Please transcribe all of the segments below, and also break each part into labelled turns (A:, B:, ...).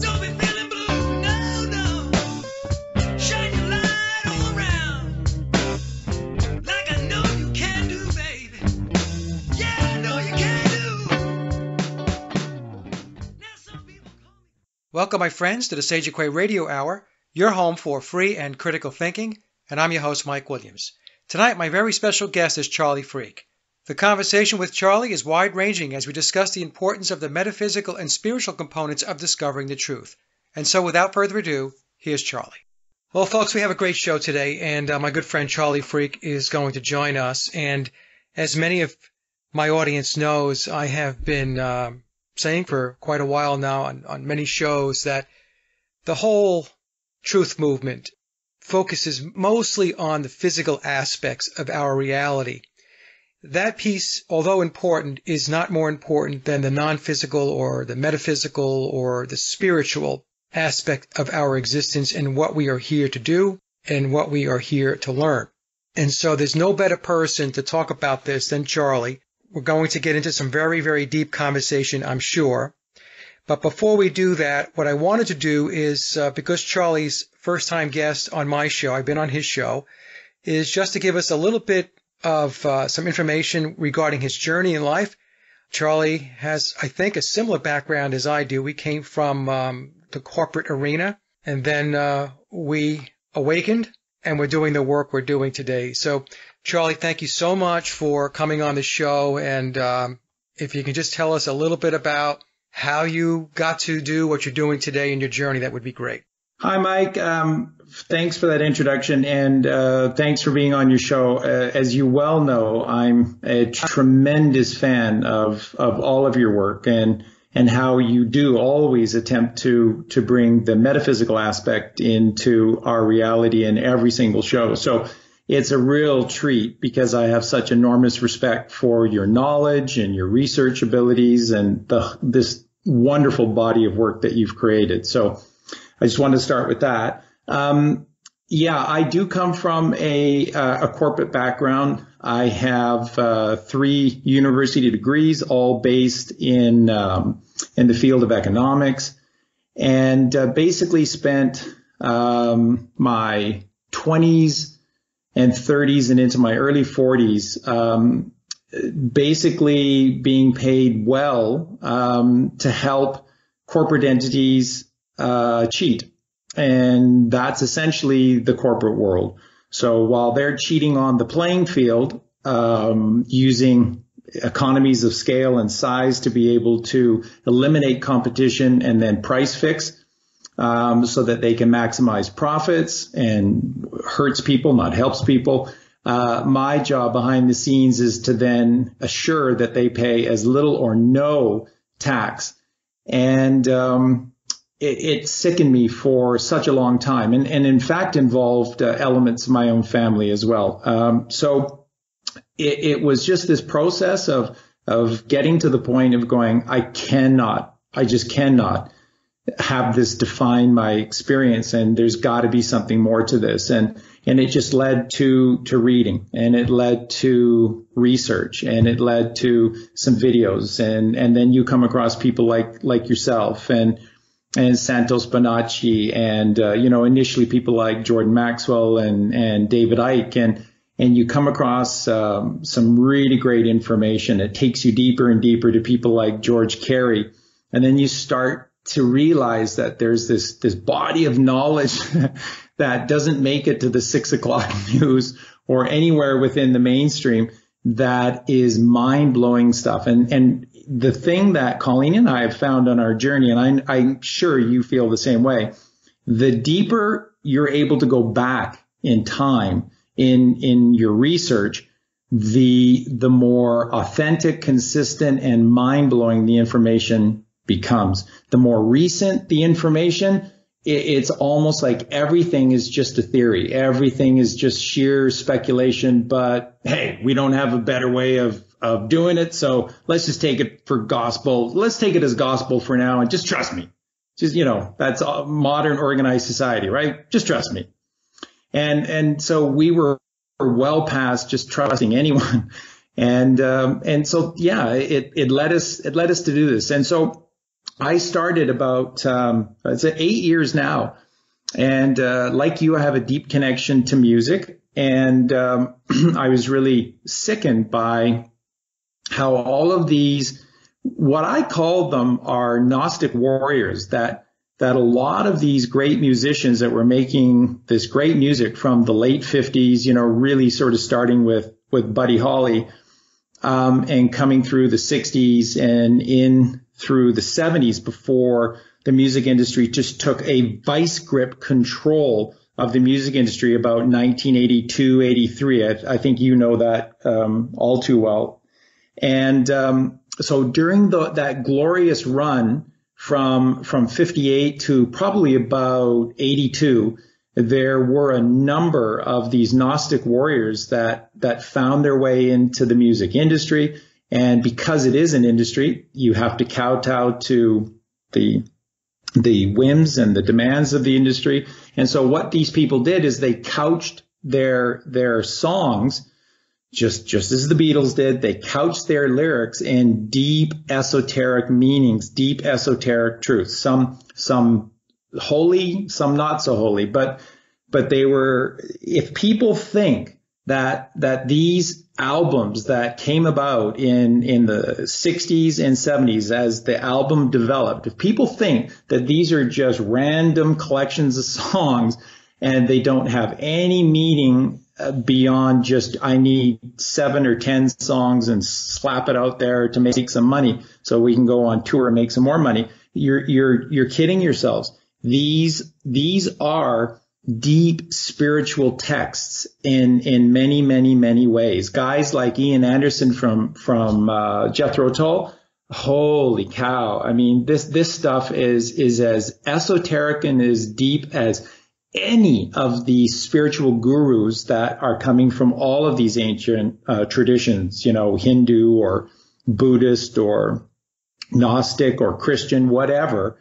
A: Don't be feeling blue, no, no. Shine your light all around, like I know you can do, baby. Yeah, I know you can do. Now some people call me.
B: Welcome, my friends, to the Sage of Quay Radio Hour, your home for free and critical thinking, and I'm your host, Mike Williams. Tonight, my very special guest is Charlie Freak. The conversation with Charlie is wide-ranging as we discuss the importance of the metaphysical and spiritual components of discovering the truth. And so, without further ado, here's Charlie. Well, folks, we have a great show today, and my good friend Charlie Freak is going to join us. And as many of my audience knows, I have been saying for quite a while now on many shows that the whole truth movement focuses mostly on the physical aspects of our reality. That piece, although important, is not more important than the non-physical or the metaphysical or the spiritual aspect of our existence and what we are here to do and what we are here to learn. And so there's no better person to talk about this than Charlie. We're going to get into some very, very deep conversation, I'm sure. But before we do that, what I wanted to do is, because Charlie's first-time guest on my show, I've been on his show, is just to give us a little bit of some information regarding his journey in life. Charlie has, I think, a similar background as I do. We came from the corporate arena, and then we awakened, and we're doing the work we're doing today. So, Charlie, thank you so much for coming on the show, and if you can just tell us a little bit about how you got to do what you're doing today in your journey, that would be great.
C: Hi, Mike. Thanks for that introduction, and thanks for being on your show. As you well know, I'm a tremendous fan of all of your work and how you do always attempt to bring the metaphysical aspect into our reality in every single show. So it's a real treat because I have such enormous respect for your knowledge and your research abilities and this wonderful body of work that you've created. So I just wanted to start with that. I do come from a corporate background. I have 3 university degrees, all based in the field of economics, and basically spent my 20s and 30s and into my early 40s basically being paid well to help corporate entities cheat. And that's essentially the corporate world. So while they're cheating on the playing field, using economies of scale and size to be able to eliminate competition and then price fix, so that they can maximize profits and hurts people, not helps people. My job behind the scenes is to then assure that they pay as little or no tax. And it sickened me for such a long time, and in fact involved elements of my own family as well. So it was just this process of getting to the point of going, I just cannot have this define my experience, and there's got to be something more to this. And it just led to reading, and it led to research, and it led to some videos, and then you come across people like yourself and Santos Bonacci and initially people like Jordan Maxwell and David Icke, and you come across some really great information. It takes you deeper and deeper to people like George Carey, and then you start to realize that there's this body of knowledge that doesn't make it to the 6 o'clock news or anywhere within the mainstream that is mind-blowing stuff. And the thing that Colleen and I have found on our journey, and I'm sure you feel the same way, the deeper you're able to go back in time in your research, the more authentic, consistent, and mind-blowing the information becomes. The more recent the information, it's almost like everything is just a theory. Everything is just sheer speculation, but hey, we don't have a better way of doing it, so let's just take it for gospel. Let's take it as gospel for now, and just trust me. Just, that's modern organized society, right? Just trust me. And so we were well past just trusting anyone. And so, yeah, it led us to do this. And so I started about, it's 8 years now. And like you, I have a deep connection to music. And I was really sickened by how all of these, what I call them, are Gnostic warriors, that a lot of these great musicians that were making this great music from the late 50s, really sort of starting with Buddy Holly, and coming through the 60s and in through the 70s, before the music industry just took a vice grip control of the music industry about 1982, 83. I think you know that all too well. And so during that glorious run from 58 to probably about 82, there were a number of these Gnostic warriors that found their way into the music industry. And because it is an industry, you have to kowtow to the whims and the demands of the industry. And so what these people did is they couched their songs just as the Beatles did. They couched their lyrics in deep esoteric meanings, deep esoteric truths, some holy, some not so holy, but they were, if people think that these albums that came about in the 60s and 70s as the album developed, if people think that these are just random collections of songs and they don't have any meaning beyond just, I need 7 or 10 songs and slap it out there to make some money so we can go on tour and make some more money, you're kidding yourselves. These are deep spiritual texts in many, many, many ways. Guys like Ian Anderson from Jethro Tull, holy cow. I mean, this stuff is as esoteric and as deep as any of the spiritual gurus that are coming from all of these ancient traditions, Hindu or Buddhist or Gnostic or Christian, whatever.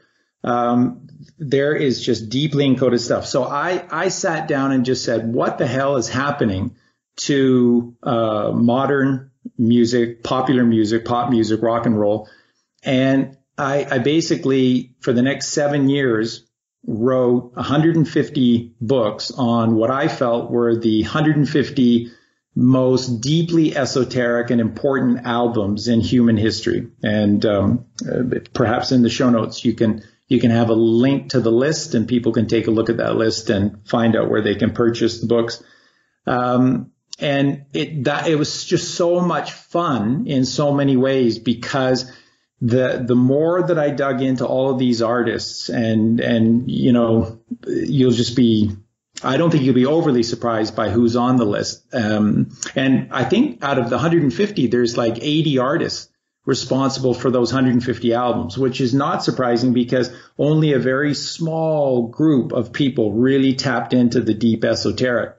C: There is just deeply encoded stuff. So I sat down and just said, what the hell is happening to modern music, popular music, pop music, rock and roll? And I basically, for the next 7 years, wrote 150 books on what I felt were the 150 most deeply esoteric and important albums in human history. And perhaps in the show notes, you can have a link to the list and people can take a look at that list and find out where they can purchase the books. And it was just so much fun in so many ways, because the more that I dug into all of these artists and you'll just be, I don't think you'll be overly surprised by who's on the list. And I think out of the 150, there's like 80 artists responsible for those 150 albums, which is not surprising because only a very small group of people really tapped into the deep esoteric.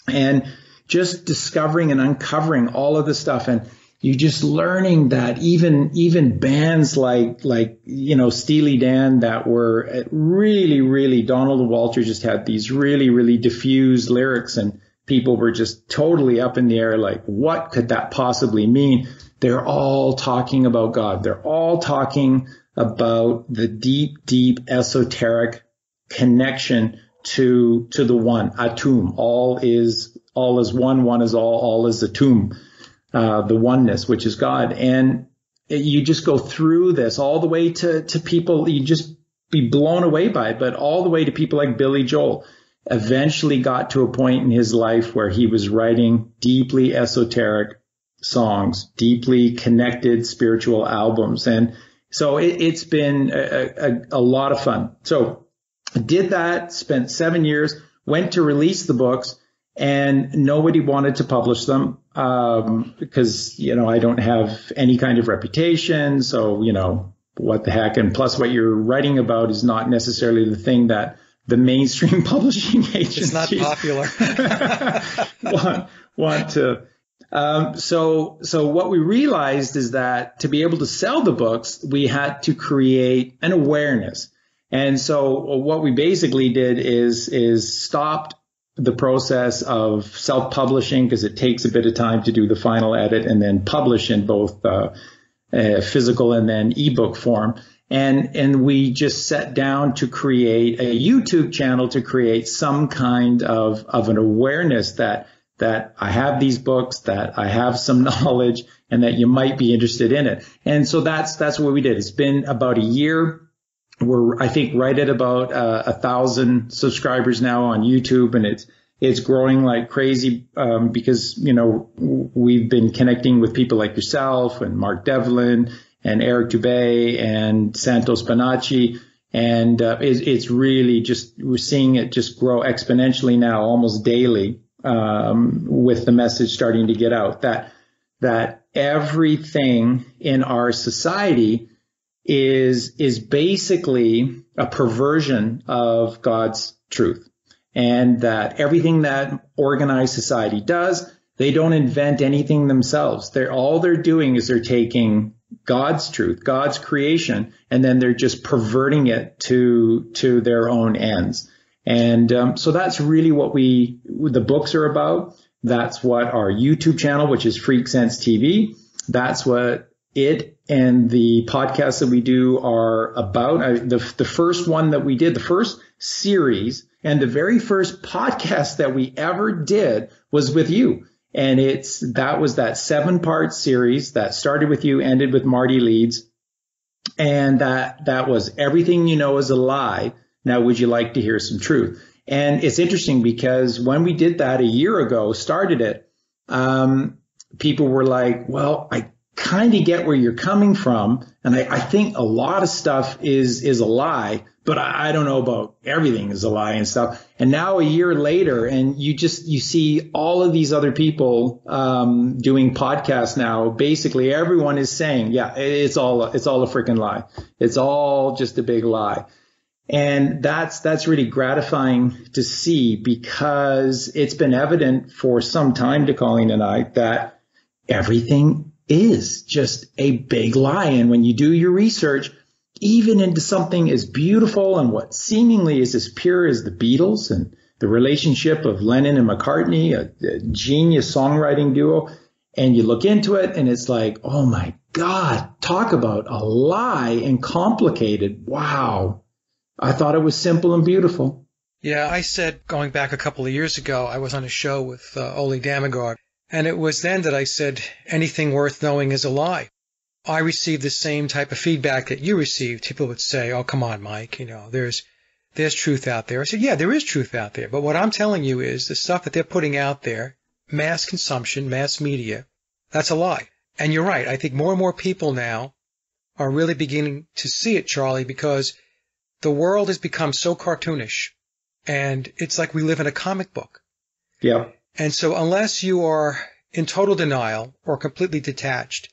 C: And just discovering and uncovering all of the stuff, and you just learning that even bands like Steely Dan that were really, Donald Walter just had these really diffused lyrics, and people were just totally up in the air, like, what could that possibly mean? They're all talking about God. They're all talking about the deep esoteric connection to the one, Atum. All is one is all is Atum. The oneness, which is God. And you just go through this all the way to people, you just be blown away by it, but all the way to people like Billy Joel eventually got to a point in his life where he was writing deeply esoteric songs, deeply connected spiritual albums. And so it's been a lot of fun. So I did that, spent 7 years, went to release the books, and nobody wanted to publish them because, I don't have any kind of reputation. So, what the heck? And plus what you're writing about is not necessarily the thing that the mainstream publishing agencies
B: it's not popular.
C: want to. So what we realized is that to be able to sell the books, we had to create an awareness. And so what we basically did is stopped the process of self-publishing, because it takes a bit of time to do the final edit and then publish in both physical and then ebook form. And we just sat down to create a YouTube channel to create some kind of an awareness that I have these books, that I have some knowledge, and that you might be interested in it. And so that's what we did. It's been about a year. We're, I think, right at about 1,000 subscribers now on YouTube, and it's growing like crazy because, you know, we've been connecting with people like yourself and Mark Devlin and Eric Dubay and Santos Bonacci. And it's really just, we're seeing it just grow exponentially now, almost daily, with the message starting to get out that everything in our society is basically a perversion of God's truth. And that everything that organized society does, they don't invent anything themselves. All they're doing is they're taking God's truth, God's creation, and then they're just perverting it to their own ends. And so that's really what the books are about. That's what our YouTube channel, which is Freak Sense TV, that's what it and the podcasts that we do are about. The first one that we did, the first series and the very first podcast that we ever did was with you. And that was that 7-part series that started with you, ended with Marty Leeds. And that was Everything You Know Is a Lie. Now, would you like to hear some truth? And it's interesting because when we did that a year ago, started it, people were like, well, I kind of get where you're coming from. And I think a lot of stuff is a lie, but I don't know about everything is a lie and stuff. And now a year later, and you see all of these other people doing podcasts now. Basically, everyone is saying, yeah, it's all a freaking lie. It's all just a big lie. And that's really gratifying to see, because it's been evident for some time to Colleen and I that everything is just a big lie. And when you do your research, even into something as beautiful and what seemingly is as pure as the Beatles and the relationship of Lennon and McCartney, a genius songwriting duo, and you look into it and it's like, oh my God, talk about a lie and complicated. Wow. I thought it was simple and beautiful.
B: Yeah, I said going back a couple of years ago, I was on a show with Ole Damagard, and it was then that I said anything worth knowing is a lie. I received the same type of feedback that you received. People would say, oh, come on, Mike, you know, there's truth out there. I said, yeah, there is truth out there. But what I'm telling you is the stuff that they're putting out there, mass consumption, mass media, that's a lie. And you're right. I think more and more people now are really beginning to see it, Charlie, because the world has become so cartoonish, and it's like we live in a comic book.
C: Yeah.
B: And so unless you are in total denial or completely detached,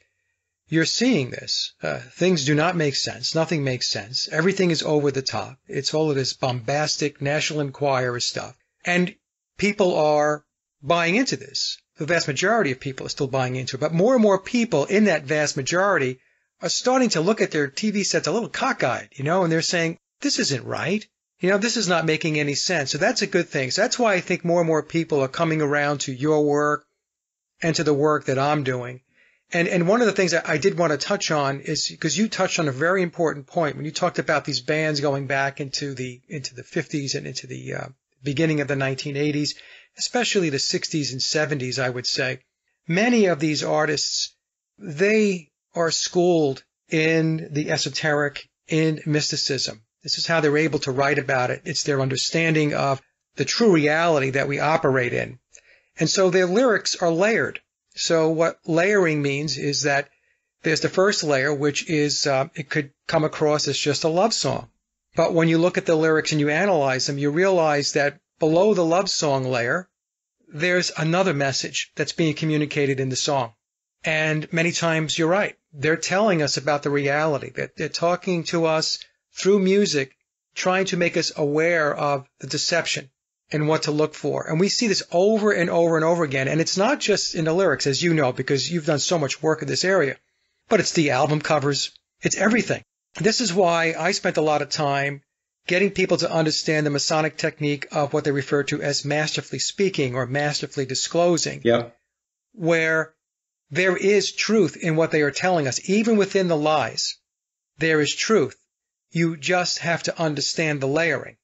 B: you're seeing this. Things do not make sense. Nothing makes sense. Everything is over the top. It's all of this bombastic National Enquirer stuff. And people are buying into this. The vast majority of people are still buying into it. But more and more people in that vast majority are starting to look at their TV sets a little cockeyed, you know, and they're saying, this isn't right. You know, this is not making any sense. So that's a good thing. So that's why I think more and more people are coming around to your work and to the work that I'm doing. And one of the things that I did want to touch on is because you touched on a very important point when you talked about these bands going back into the 50s and into the beginning of the 1980s, especially the 60s and 70s, I would say. Many of these artists, they are schooled in the esoteric, in mysticism. This is how they're able to write about it. It's their understanding of the true reality that we operate in. And so their lyrics are layered. So what layering means is that there's the first layer, which is it could come across as just a love song. But when you look at the lyrics and you analyze them, you realize that below the love song layer, there's another message that's being communicated in the song. And many times you're right. They're telling us about the reality, that they're talking to us through music, trying to make us aware of the deception and what to look for. And we see this over and over and over again. And it's not just in the lyrics, as you know, because you've done so much work in this area, but it's the album covers. It's everything. This is why I spent a lot of time getting people to understand the Masonic technique of what they refer to as masterfully speaking or masterfully disclosing, where there is truth in what they are telling us. Even within the lies, there is truth. You just have to understand the layering.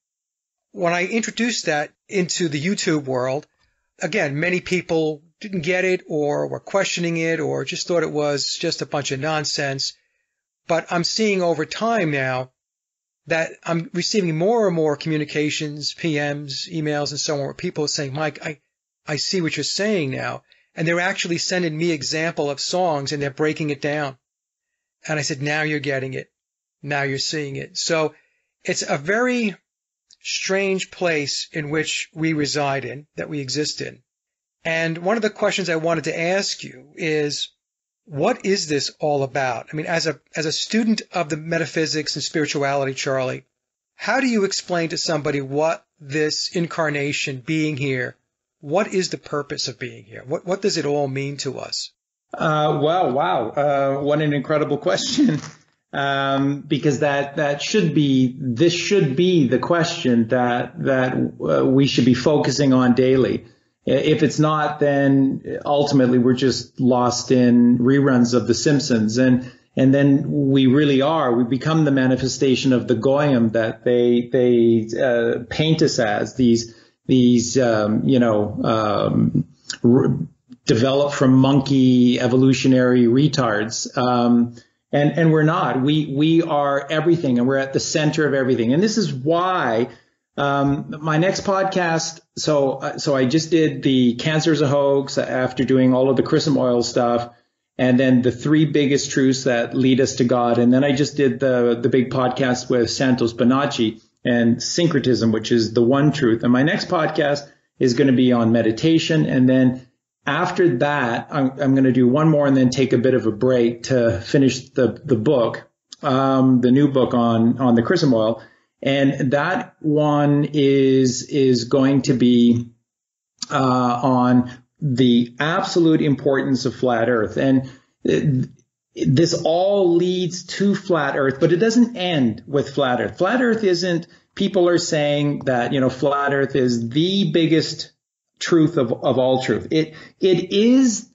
B: When I introduced that into the YouTube world, again, many people didn't get it or were questioning it or just thought it was just a bunch of nonsense. But I'm seeing over time now that I'm receiving more and more communications, PMs, emails, and so on, where people are saying, Mike, I see what you're saying now. And they're actually sending me example of songs and they're breaking it down. And I said, now you're getting it. Now you're seeing it. So it's a very strange place in which we reside in, that we exist in. And one of the questions I wanted to ask you is, what is this all about? I mean, as a student of the metaphysics and spirituality, Charlie, how do you explain to somebody what this incarnation, being here, what is the purpose of being here? What does it all mean to us?
C: Well, wow. What an incredible question. Because this should be the question that we should be focusing on daily. If it's not, then ultimately we're just lost in reruns of The Simpsons. And then we really are. We become the manifestation of the goyim that they paint us as, these developed from monkey evolutionary retards. And we're not. We are everything, and we're at the center of everything. And this is why my next podcast. So I just did the Cancer is a Hoax after doing all of the chrism oil stuff, and then the 3 biggest truths that lead us to God. And then I just did the big podcast with Santos Bonacci and syncretism, which is the one truth. And my next podcast is going to be on meditation, and then after that, I'm going to do one more and then take a bit of a break to finish the book, the new book on the chrism oil. And that one is going to be on the absolute importance of flat Earth. And this all leads to flat Earth, but it doesn't end with flat Earth. Flat Earth isn't, people are saying that, flat Earth is the biggest truth of all truth. It is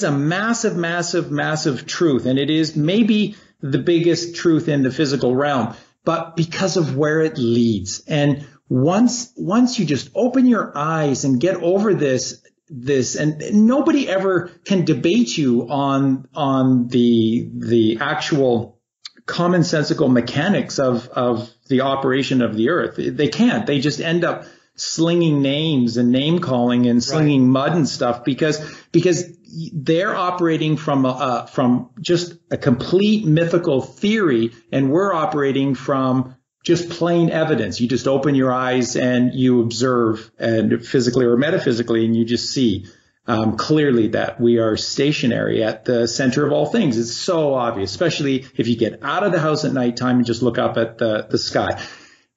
C: a massive truth, and it is maybe the biggest truth in the physical realm, but because of where it leads. And once you just open your eyes and get over this, and nobody ever can debate you on the actual commonsensical mechanics of the operation of the earth. They can't. They just end up slinging names and name calling and slinging mud and stuff because they're operating from just a complete mythical theory, and we're operating from just plain evidence. You just open your eyes and you observe, and physically or metaphysically, and you just see clearly that we are stationary at the center of all things. It's so obvious, especially if you get out of the house at nighttime and just look up at the sky.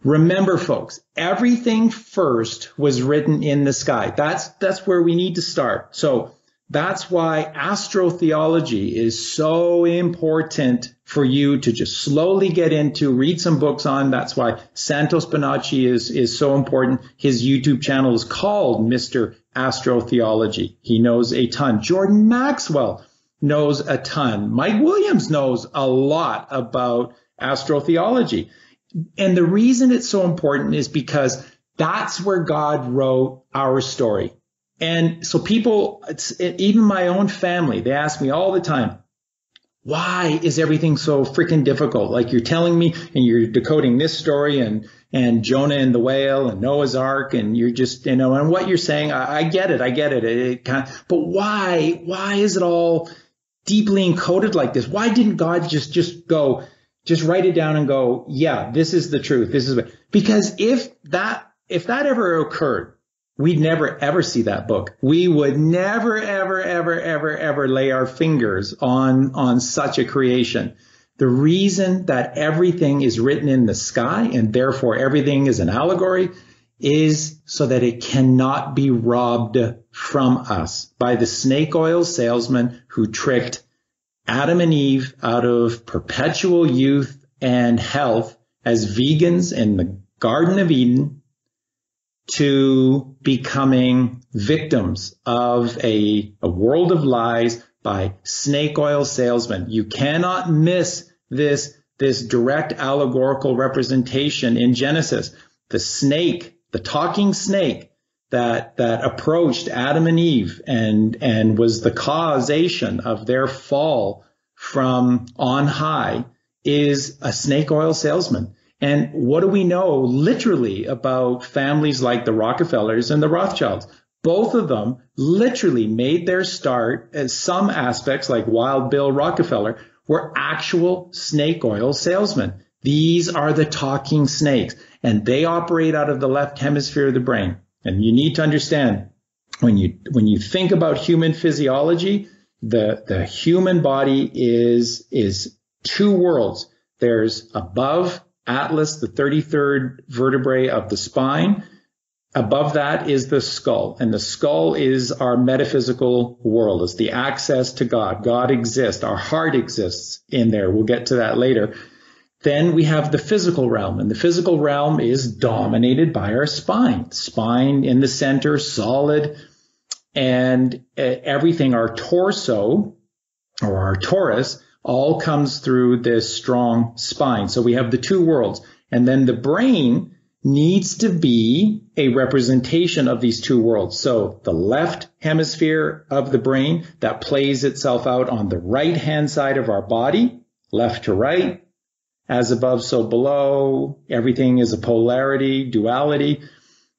C: Remember, folks, everything first was written in the sky. That's where we need to start. So that's why astrotheology is so important for you to just slowly get into, read some books on. That's why Santos Bonacci is so important. His YouTube channel is called Mr. Astrotheology. He knows a ton. Jordan Maxwell knows a ton. Mike Williams knows a lot about astrotheology. And the reason it's so important is because that's where God wrote our story. And so people, even my own family, they ask me all the time, why is everything so freaking difficult? Like, you're telling me and you're decoding this story and Jonah and the whale and Noah's Ark, and you're just, and what you're saying, I get it. But why is it all deeply encoded like this? Why didn't God just write it down and go, yeah, this is the truth. Because if that ever occurred, we'd never, ever see that book. We would never, ever lay our fingers on such a creation. The reason that everything is written in the sky, and therefore everything is an allegory, is so that it cannot be robbed from us by the snake oil salesman who tricked Adam and Eve out of perpetual youth and health as vegans in the Garden of Eden to becoming victims of a world of lies by snake oil salesmen. You cannot miss this this direct allegorical representation in Genesis. The snake, the talking snake that approached Adam and Eve and was the causation of their fall from on high, is a snake oil salesman. And what do we know literally about families like the Rockefellers and the Rothschilds? Both of them literally made their start as some aspects, like Wild Bill Rockefeller, were actual snake oil salesmen. These are the talking snakes, and they operate out of the left hemisphere of the brain. And you need to understand, when you think about human physiology, the human body is two worlds. There's above Atlas, the 33rd vertebrae of the spine. Above that is the skull, and the skull is our metaphysical world. It's the access to God. God exists. Our heart exists in there. We'll get to that later. Then we have the physical realm, and the physical realm is dominated by our spine. Spine in the center, solid, and everything, our torso or our torus, all comes through this strong spine. So we have the two worlds, and then the brain needs to be a representation of these two worlds. So the left hemisphere of the brain that plays itself out on the right-hand side of our body, left to right, as above, so below. Everything is a polarity, duality.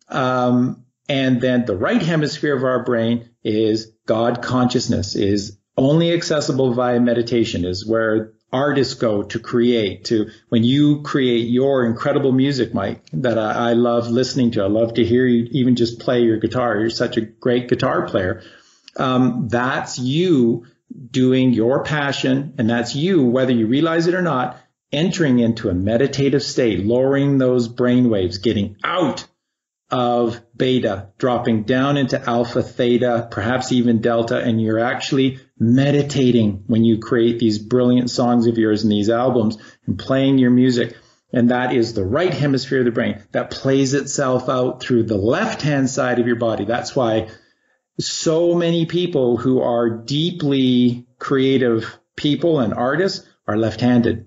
C: And then the right hemisphere of our brain is God consciousness, is only accessible via meditation, is where artists go to create. When you create your incredible music, Mike, that I love listening to. I love to hear you even just play your guitar. You're such a great guitar player. That's you doing your passion, and that's you, whether you realize it or not, entering into a meditative state, lowering those brain waves, getting out of beta, dropping down into alpha, theta, perhaps even delta, and you're actually meditating when you create these brilliant songs of yours and these albums and playing your music. And that is the right hemisphere of the brain that plays itself out through the left-hand side of your body. That's why so many people who are deeply creative people and artists are left-handed,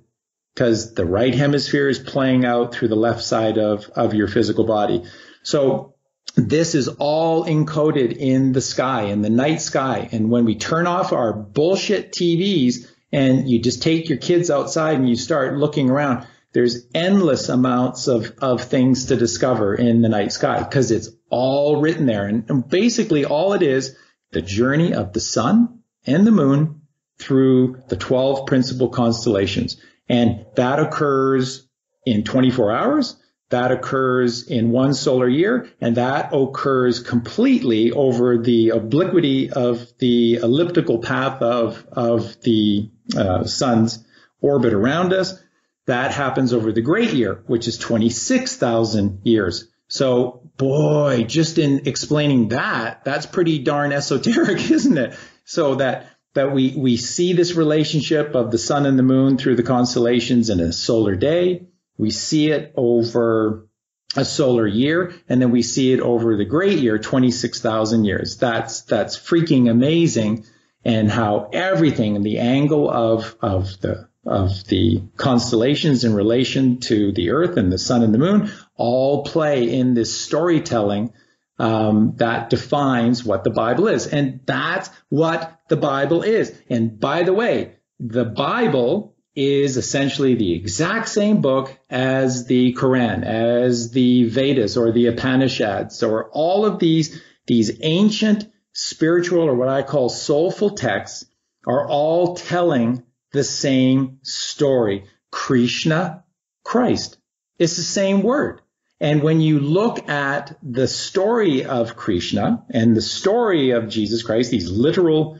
C: because the right hemisphere is playing out through the left side of your physical body. So this is all encoded in the sky, in the night sky. And when we turn off our bullshit TVs and you just take your kids outside and you start looking around, there's endless amounts of things to discover in the night sky, because it's all written there. And basically all it is, the journey of the sun and the moon through the 12 principal constellations. And that occurs in 24 hours. That occurs in one solar year, and that occurs completely over the obliquity of the elliptical path of the sun's orbit around us. That happens over the great year, which is 26,000 years. So, boy, just in explaining that, that's pretty darn esoteric, isn't it? So that we see this relationship of the sun and the moon through the constellations in a solar day. We see it over a solar year, and then we see it over the great year, 26,000 years. That's freaking amazing. And how everything, the angle of the constellations in relation to the earth and the sun and the moon, all play in this storytelling that defines what the Bible is. And that's what the Bible is. And by the way, the Bible is essentially the exact same book as the Quran, as the Vedas or the Upanishads, or all of these ancient spiritual, or what I call soulful texts, are all telling the same story. Krishna, Christ. It's the same word. And when you look at the story of Krishna and the story of Jesus Christ, these literal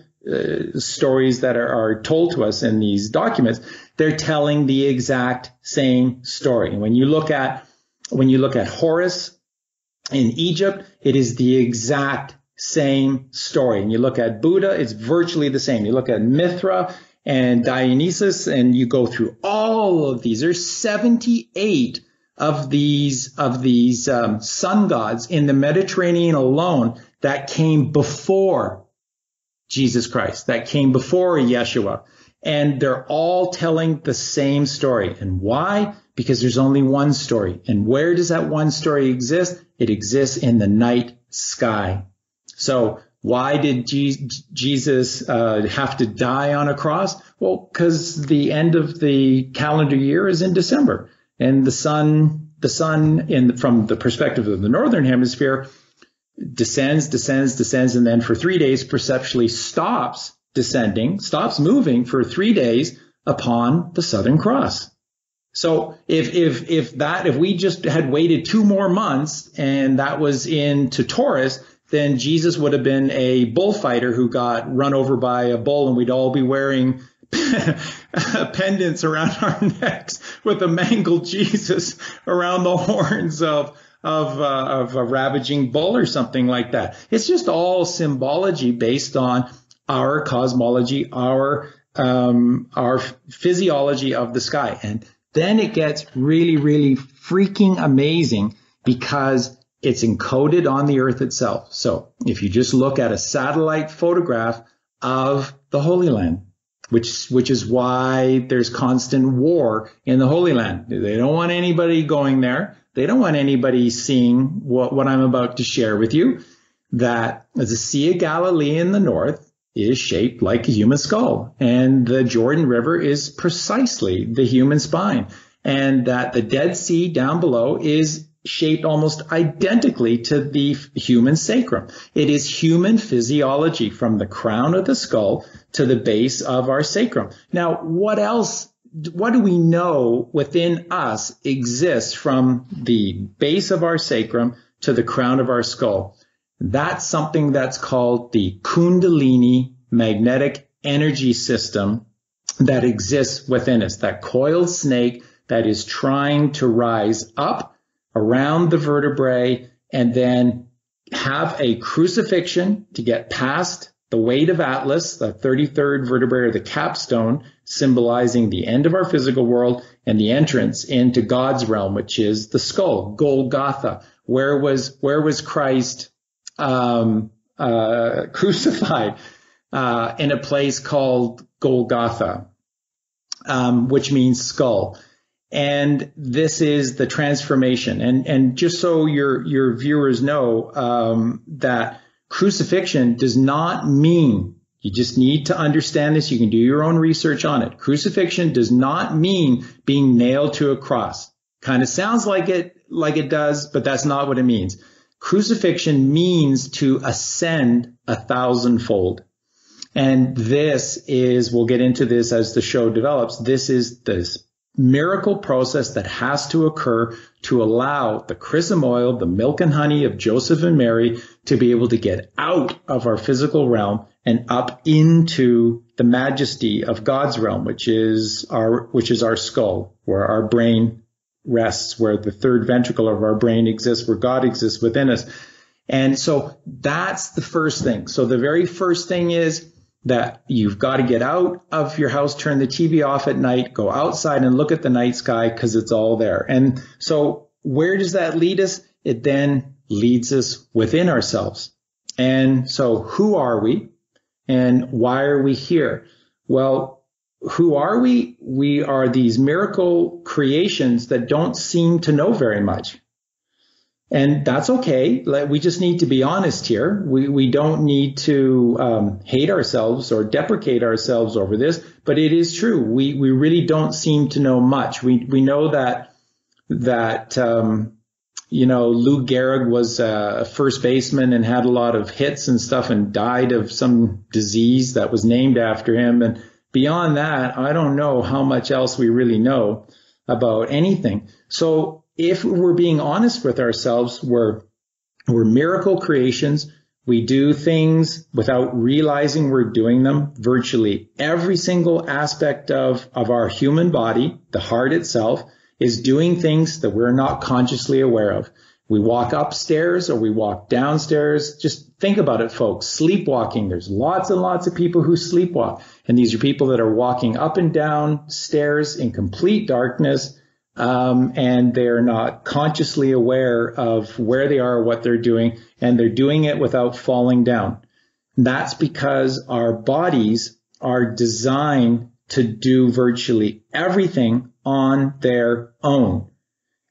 C: stories that are told to us in these documents, they're telling the exact same story. And when you look at Horus in Egypt, it is the exact same story. And you look at Buddha, it's virtually the same. You look at Mithra and Dionysus, and you go through all of these. There's 78 of these sun gods in the Mediterranean alone that came before Jesus Christ, that came before Yeshua. And they're all telling the same story. And why? Because there's only one story. And where does that one story exist? It exists in the night sky. So why did Jesus have to die on a cross? Well, because the end of the calendar year is in December. And the sun from the perspective of the northern hemisphere descends, and then for 3 days perceptually stops descending, stops moving for 3 days upon the Southern Cross. So if we just had waited 2 more months and that was into Taurus, then Jesus would have been a bullfighter who got run over by a bull, and we'd all be wearing pendants around our necks with a mangled Jesus around the horns of a ravaging bull or something like that. It's just all symbology based on our cosmology, our physiology of the sky. And then it gets really, really freaking amazing because it's encoded on the Earth itself. So if you just look at a satellite photograph of the Holy Land, which is why there's constant war in the Holy Land. They don't want anybody going there. They don't want anybody seeing what I'm about to share with you, that the Sea of Galilee in the north is shaped like a human skull, and the Jordan River is precisely the human spine, and that the Dead Sea down below is shaped almost identically to the human sacrum. It is human physiology from the crown of the skull to the base of our sacrum. Now, what do we know within us exists from the base of our sacrum to the crown of our skull? That's something that's called the Kundalini magnetic energy system that exists within us, that coiled snake that is trying to rise up around the vertebrae and then have a crucifixion to get past the weight of Atlas, the 33rd vertebrae, or the capstone, symbolizing the end of our physical world and the entrance into God's realm, which is the skull, Golgotha. Where was Christ crucified? In a place called Golgotha, which means skull. And this is the transformation. And just so your viewers know, that crucifixion does not mean, you just need to understand this. You can do your own research on it. Crucifixion does not mean being nailed to a cross. Kind of sounds like it does, but that's not what it means. Crucifixion means to ascend 1,000-fold. And this is, we'll get into this as the show develops, this is this miracle process that has to occur to allow the chrism oil, the milk and honey of Joseph and Mary, to be able to get out of our physical realm and up into the majesty of God's realm, which is our skull, where our brain rests, where the third ventricle of our brain exists, where God exists within us. And so that's the first thing. So the very first thing is that you've got to get out of your house, turn the TV off at night, go outside and look at the night sky, because it's all there. And so where does that lead us? It then leads us within ourselves. And so who are we and why are we here? Well, who are we? We are these miracle creations that don't seem to know very much. And that's okay. We just need to be honest here. We don't need to hate ourselves or deprecate ourselves over this, but it is true. We really don't seem to know much. We know that Lou Gehrig was a first baseman and had a lot of hits and stuff and died of some disease that was named after him. And beyond that, I don't know how much else we really know about anything. So if we're being honest with ourselves, we're miracle creations. We do things without realizing we're doing them. Virtually every single aspect of our human body, the heart itself, is doing things that we're not consciously aware of. We walk upstairs or we walk downstairs. Just think about it, folks. Sleepwalking. There's lots and lots of people who sleepwalk. And these are people that are walking up and down stairs in complete darkness. And they're not consciously aware of where they are, what they're doing, and they're doing it without falling down. That's because our bodies are designed to do virtually everything on their own.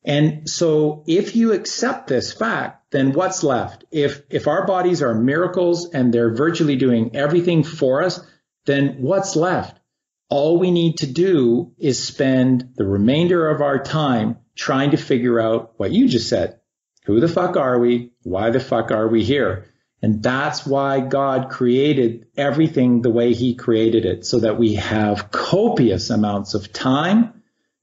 C: And so if you accept this fact, then what's left? If our bodies are miracles and they're virtually doing everything for us, then what's left? All we need to do is spend the remainder of our time trying to figure out what you just said. Who the fuck are we? Why the fuck are we here? And that's why God created everything the way he created it, so that we have copious amounts of time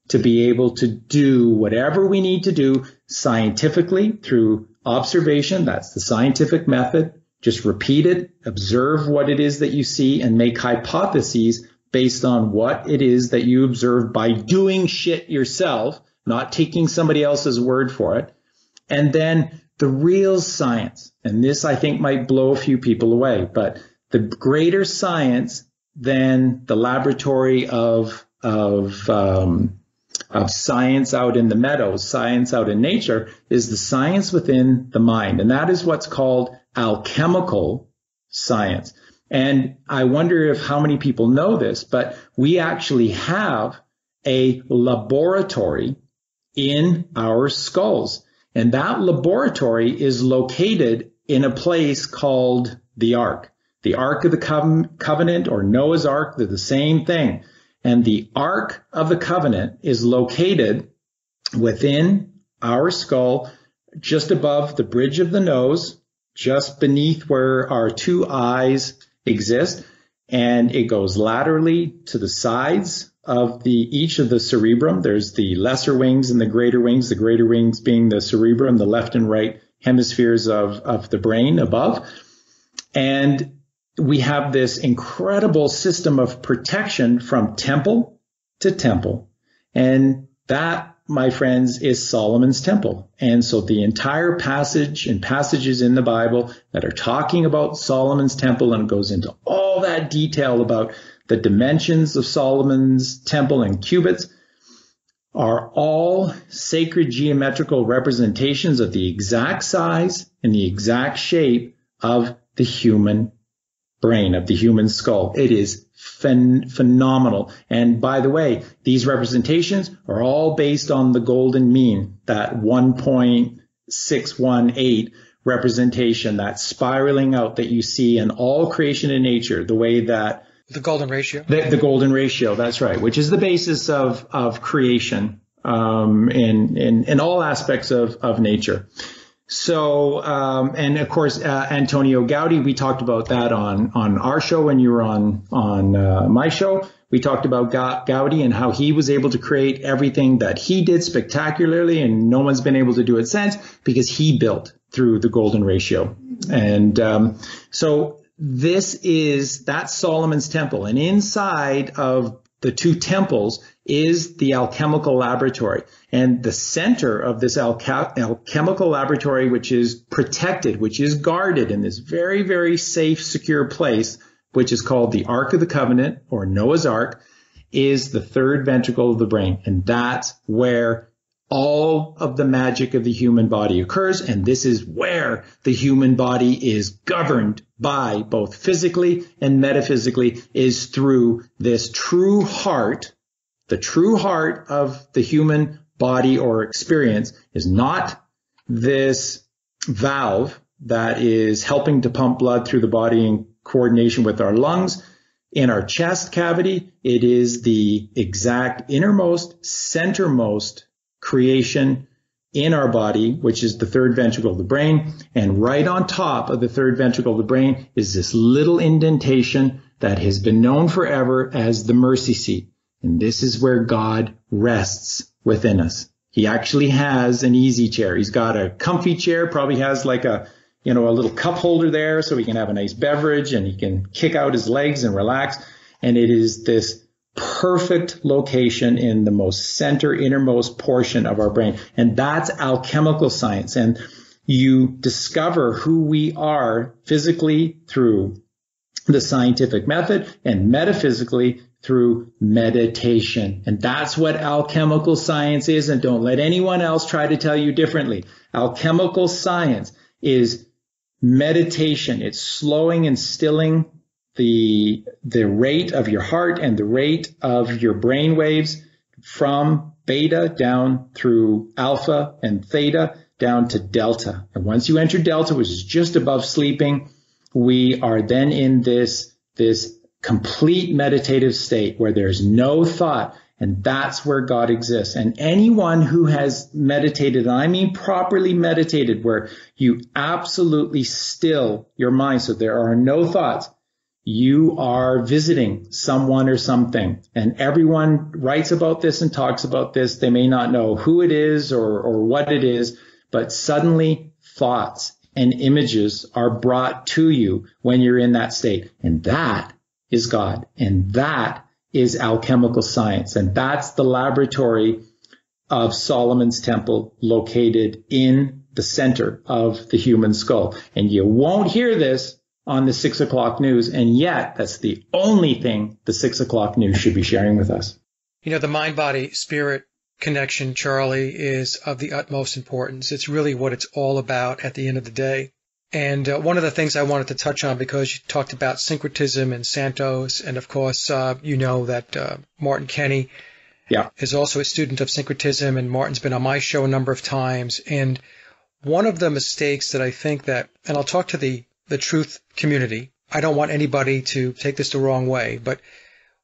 C: to be able to do whatever we need to do scientifically through observation. That's the scientific method. Just repeat it, observe what it is that you see, and make hypotheses based on what it is that you observe by doing shit yourself, not taking somebody else's word for it. And then the real science, and this I think might blow a few people away, but the greater science than the laboratory of science out in the meadows, science out in nature, is the science within the mind. And that is what's called alchemical science. And I wonder if how many people know this, but we actually have a laboratory in our skulls. And that laboratory is located in a place called the Ark. The Ark of the Covenant, or Noah's Ark, they're the same thing. And the Ark of the Covenant is located within our skull, just above the bridge of the nose, just beneath where our two eyes exist. And it goes laterally to the sides of each of the cerebrum. There's the lesser wings and the greater wings being the cerebrum, the left and right hemispheres of the brain above. And we have this incredible system of protection from temple to temple. And that, my friends, is Solomon's temple. And so the entire passage and passages in the Bible that are talking about Solomon's temple, and it goes into all that detail about the dimensions of Solomon's temple and cubits, are all sacred geometrical representations of the exact size and the exact shape of the human brain, of the human skull. It is phenomenal. And by the way, these representations are all based on the golden mean, that 1.618 representation, that spiraling out that you see in all creation in nature, the way that
B: the golden ratio.
C: The golden ratio, that's right, which is the basis of creation in all aspects of nature. So, and of course, Antonio Gaudi, we talked about that on our show when you were on my show. We talked about Gaudi and how he was able to create everything that he did spectacularly, and no one's been able to do it since because he built through the golden ratio. And so that's Solomon's temple. And inside of the two temples is the alchemical laboratory. And the center of this alchemical laboratory, which is protected, which is guarded in this very, very safe, secure place, which is called the Ark of the Covenant, or Noah's Ark, is the third ventricle of the brain. And that's where all of the magic of the human body occurs. And this is where the human body is governed by, both physically and metaphysically, is through this true heart. The true heart of the human body or experience is not this valve that is helping to pump blood through the body in coordination with our lungs. In our chest cavity, it is the exact innermost, centermost creation in our body, which is the third ventricle of the brain. And right on top of the third ventricle of the brain is this little indentation that has been known forever as the mercy seat. And this is where God rests within us. He actually has an easy chair. He's got a comfy chair, probably has like a little cup holder there so he can have a nice beverage and he can kick out his legs and relax. And it is this perfect location in the most center, innermost portion of our brain. And that's alchemical science. And you discover who we are physically through the scientific method, and metaphysically through meditation. And that's what alchemical science is. And don't let anyone else try to tell you differently. Alchemical science is meditation. It's slowing and stilling the rate of your heart and the rate of your brain waves from beta down through alpha and theta down to delta. And once you enter delta, which is just above sleeping, we are then in this complete meditative state where there's no thought. And that's where God exists. And anyone who has meditated, and I mean properly meditated, where you absolutely still your mind so there are no thoughts, you are visiting someone or something. And everyone writes about this and talks about this. They may not know who it is or what it is, but suddenly thoughts and images are brought to you when you're in that state. And that is God. And that is alchemical science. And that's the laboratory of Solomon's temple located in the center of the human skull. And you won't hear this on the 6 o'clock news. And yet that's the only thing the 6 o'clock news should be sharing with us.
B: You know, the mind-body-spirit connection, Charlie, is of the utmost importance. It's really what it's all about at the end of the day. And one of the things I wanted to touch on, because you talked about syncretism and Santos, and of course, you know that Martin Kenny is also a student of syncretism, and Martin's been on my show a number of times. And one of the mistakes that I think that, and I'll talk to the truth community, I don't want anybody to take this the wrong way, but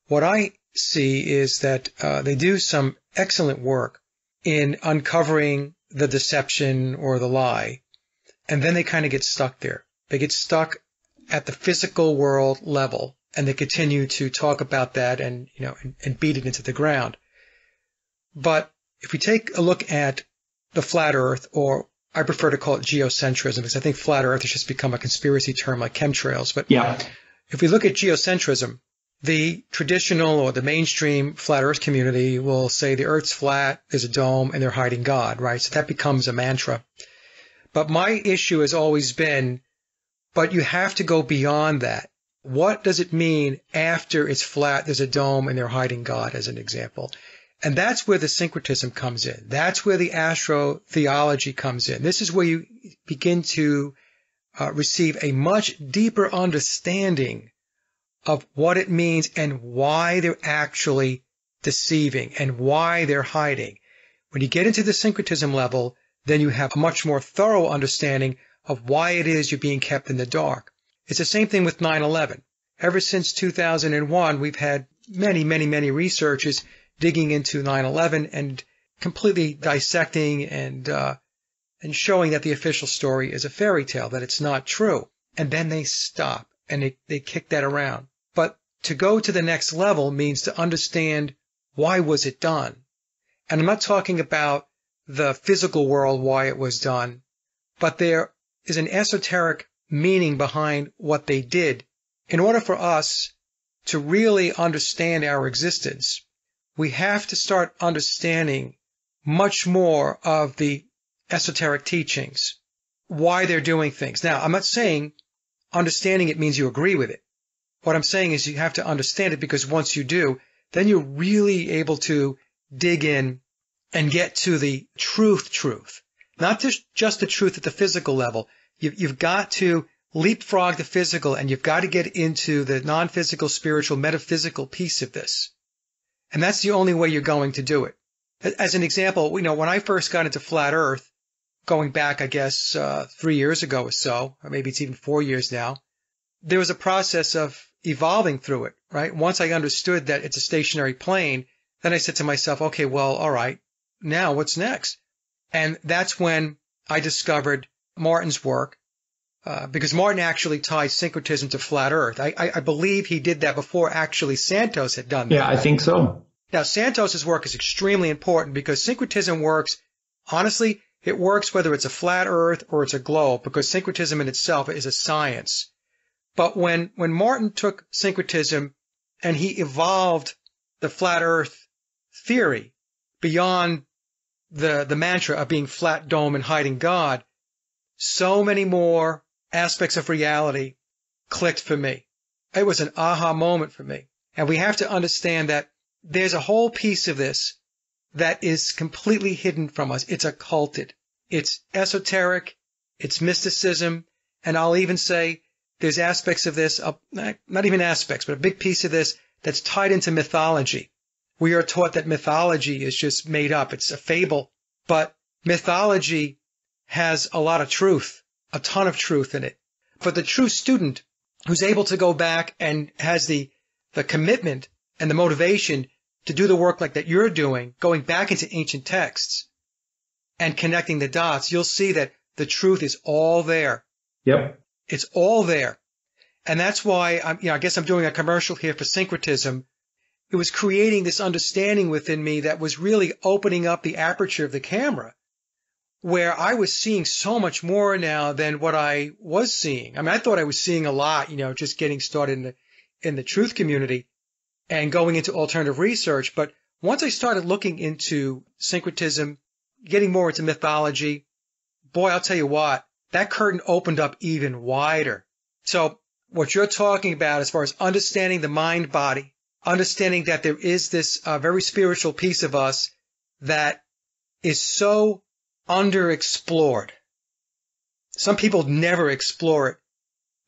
B: what I see is that they do some excellent work in uncovering the deception or the lie. And then they kind of get stuck there. They get stuck at the physical world level, and they continue to talk about that and, you know, and beat it into the ground. But if we take a look at the flat earth, or I prefer to call it geocentrism, because I think flat earth has just become a conspiracy term like chemtrails. But if we look at geocentrism, the traditional or the mainstream flat earth community will say the earth's flat, there's a dome, and they're hiding God, right? So that becomes a mantra. But my issue has always been, but you have to go beyond that. What does it mean after it's flat, there's a dome, and they're hiding God, as an example? And that's where the syncretism comes in. That's where the astrotheology comes in. This is where you begin to receive a much deeper understanding of what it means and why they're actually deceiving and why they're hiding. When you get into the syncretism level, then you have a much more thorough understanding of why it is you're being kept in the dark. It's the same thing with 9/11. Ever since 2001, we've had many researchers digging into 9/11 and completely dissecting and showing that the official story is a fairy tale, that it's not true. And then they stop and they kick that around. But to go to the next level means to understand why was it done. And I'm not talking about the physical world, why it was done, but there is an esoteric meaning behind what they did. In order for us to really understand our existence, we have to start understanding much more of the esoteric teachings, why they're doing things. Now, I'm not saying understanding it means you agree with it. What I'm saying is you have to understand it, because once you do, then you're really able to dig in and get to the truth, not just the truth at the physical level. You've got to leapfrog the physical, and you've got to get into the non-physical, spiritual, metaphysical piece of this. And that's the only way you're going to do it. As an example, you know, when I first got into flat earth, going back, I guess, 3 years ago or so, or maybe it's even 4 years now, there was a process of evolving through it, right? Once I understood that it's a stationary plane, then I said to myself, okay, well, all right, now what's next? And that's when I discovered Martin's work, because Martin actually ties syncretism to flat earth. I believe he did that before actually Santos had done that.
C: Yeah, I think so.
B: Now, Santos's work is extremely important, because syncretism works, honestly, it works whether it's a flat earth or it's a globe, because syncretism in itself is a science. But when Martin took syncretism and he evolved the flat earth theory beyond the mantra of being flat dome and hiding God, so many more aspects of reality clicked for me. It was an aha moment for me. And we have to understand that there's a whole piece of this that is completely hidden from us. It's occulted. It's esoteric. It's mysticism. And I'll even say there's aspects of this, not even aspects, but a big piece of this that's tied into mythology. We are taught that mythology is just made up. It's a fable. But mythology has a lot of truth, a ton of truth in it. For the true student who's able to go back and has the commitment and the motivation to do the work like that you're doing, going back into ancient texts and connecting the dots, you'll see that the truth is all there.
C: Yep.
B: It's all there. And that's why I guess I'm doing a commercial here for syncretism. It was creating this understanding within me that was really opening up the aperture of the camera, where I was seeing so much more now than what I was seeing. I mean, I thought I was seeing a lot, just getting started in the truth community and going into alternative research. But once I started looking into syncretism, getting more into mythology, boy, I'll tell you what, that curtain opened up even wider. So what you're talking about as far as understanding the mind body, understanding that there is this very spiritual piece of us that is so underexplored. Some people never explore it,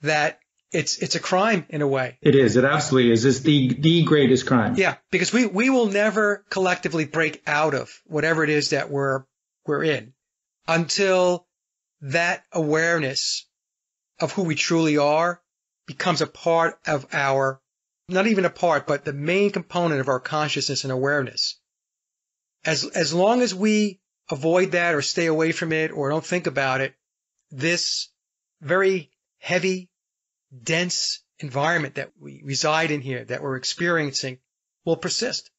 B: that it's a crime in a way.
C: It is. It absolutely is. It's the greatest crime.
B: Yeah, because we will never collectively break out of whatever it is that we're in until that awareness of who we truly are becomes a part of our, not even a part, but the main component of our consciousness and awareness. As long as we avoid that or stay away from it or don't think about it, this very heavy, dense environment that we reside in here, that we're experiencing, will persist.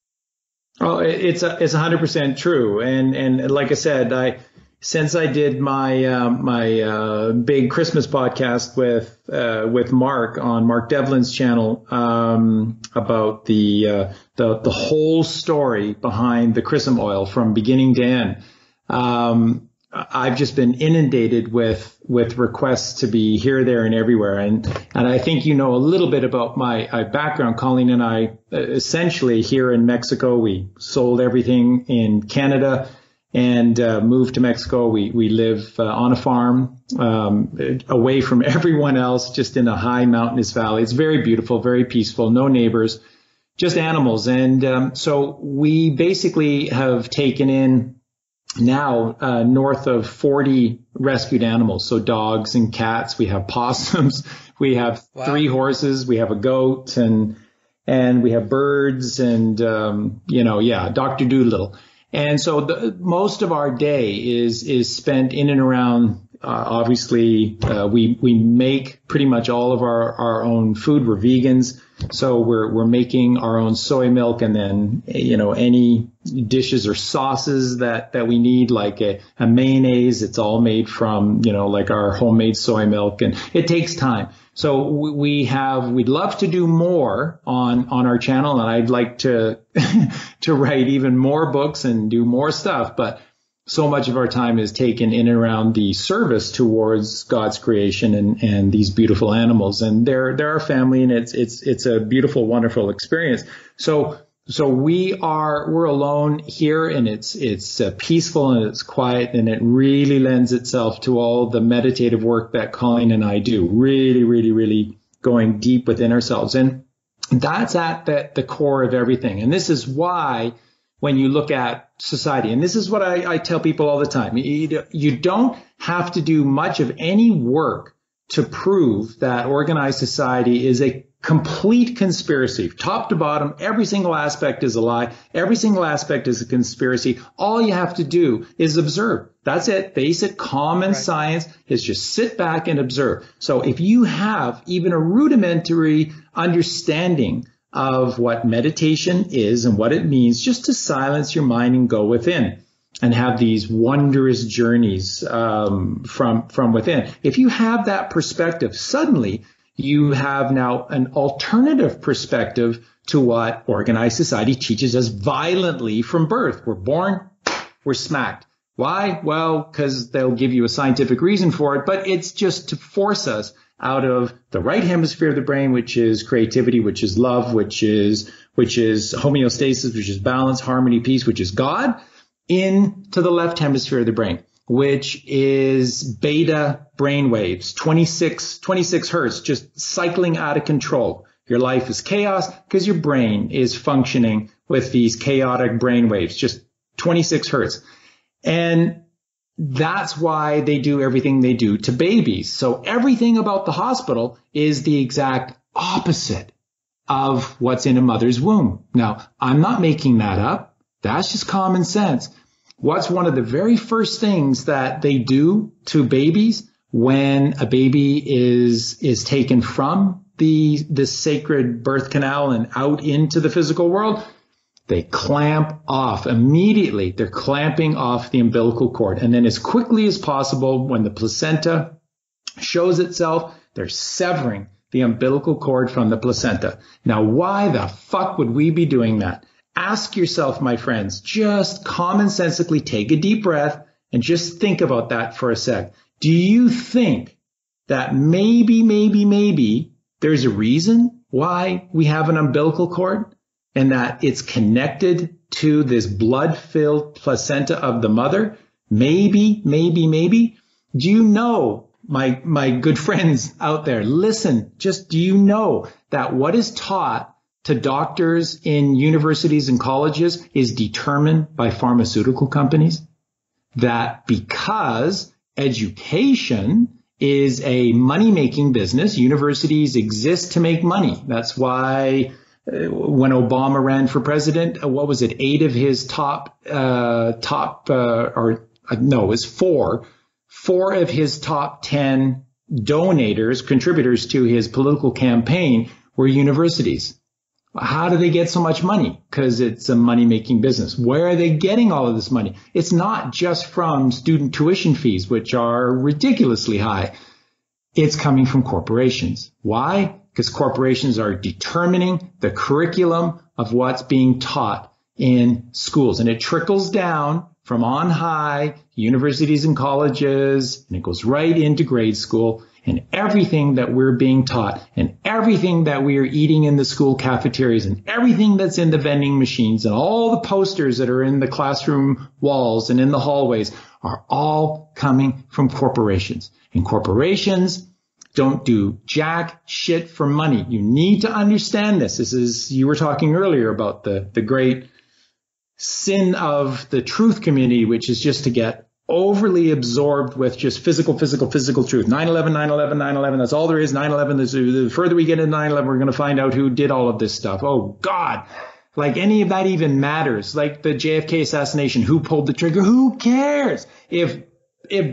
C: Oh, it's 100% true. And like I said, since I did my big Christmas podcast with Mark on Mark Devlin's channel about the whole story behind the chrism oil from beginning to end, I've just been inundated with requests to be here, there, and everywhere. And I think a little bit about my background. Colleen and I, essentially here in Mexico, we sold everything in Canada and moved to Mexico. We live on a farm away from everyone else, just in a high mountainous valley. It's very beautiful, very peaceful, no neighbors, just animals. And so we basically have taken in now north of 40 rescued animals. So dogs and cats, we have possums, we have 3 horses, we have a goat, and we have birds, and Dr. Doolittle. And so most of our day is spent in and around. Obviously, we make pretty much all of our own food. We're vegans, so we're making our own soy milk, and then any dishes or sauces that we need, like a mayonnaise. It's all made from like our homemade soy milk, and it takes time. So we'd love to do more on our channel, and I'd like to to write even more books and do more stuff, but so much of our time is taken in and around the service towards God's creation and these beautiful animals, and they're our family, and it's a beautiful, wonderful experience. So we're alone here, and it's peaceful and it's quiet, and it really lends itself to all the meditative work that Colleen and I do. Really, really, really going deep within ourselves, and that's at the core of everything. And this is why, when you look at society, and this is what I tell people all the time, you don't have to do much of any work to prove that organized society is a complete conspiracy. Top to bottom, every single aspect is a lie. Every single aspect is a conspiracy. All you have to do is observe. That's it. Basic common science is just sit back and observe. So if you have even a rudimentary understanding of what meditation is and what it means, just to silence your mind and go within and have these wondrous journeys from within. If you have that perspective, suddenly you have now an alternative perspective to what organized society teaches us violently from birth. We're born, we're smacked. Why? Well, because they'll give you a scientific reason for it, but it's just to force us out of the right hemisphere of the brain, which is creativity, which is love, which is homeostasis, which is balance, harmony, peace, which is God, into the left hemisphere of the brain. which is beta brainwaves, 26 hertz, just cycling out of control. Your life is chaos because your brain is functioning with these chaotic brainwaves, just 26 hertz. And that's why they do everything they do to babies. So everything about the hospital is the exact opposite of what's in a mother's womb. Now, I'm not making that up. That's just common sense. What's one of the very first things that they do to babies when a baby is taken from the sacred birth canal and out into the physical world? They clamp off immediately. They're clamping off the umbilical cord. And then as quickly as possible, when the placenta shows itself, they're severing the umbilical cord from the placenta. Now, why the fuck would we be doing that? Ask yourself, my friends, just commonsensically take a deep breath and just think about that for a sec. Do you think that maybe there's a reason why we have an umbilical cord and that it's connected to this blood-filled placenta of the mother? Maybe. Do you know, my good friends out there, listen, just do you know that what is taught to doctors in universities and colleges is determined by pharmaceutical companies? That because education is a money-making business, universities exist to make money. That's why when Obama ran for president, what was it? 8 of his four of his top 10 contributors to his political campaign were universities. How do they get so much money? Because it's a money-making business. Where are they getting all of this money? It's not just from student tuition fees, which are ridiculously high. It's coming from corporations. Why? Because corporations are determining the curriculum of what's being taught in schools. And it trickles down from on high, universities and colleges, and it goes right into grade school. And everything that we're being taught and everything that we are eating in the school cafeterias and everything that's in the vending machines and all the posters that are in the classroom walls and in the hallways are all coming from corporations. And corporations don't do jack shit for money. You need to understand this. This is, you were talking earlier about the great sin of the truth community, which is just to get overly absorbed with just physical truth. 9/11, that's all there is. 9/11, the further we get into 9/11, we're going to find out who did all of this stuff. Oh, God. Like any of that even matters. Like the JFK assassination, who pulled the trigger? Who cares? If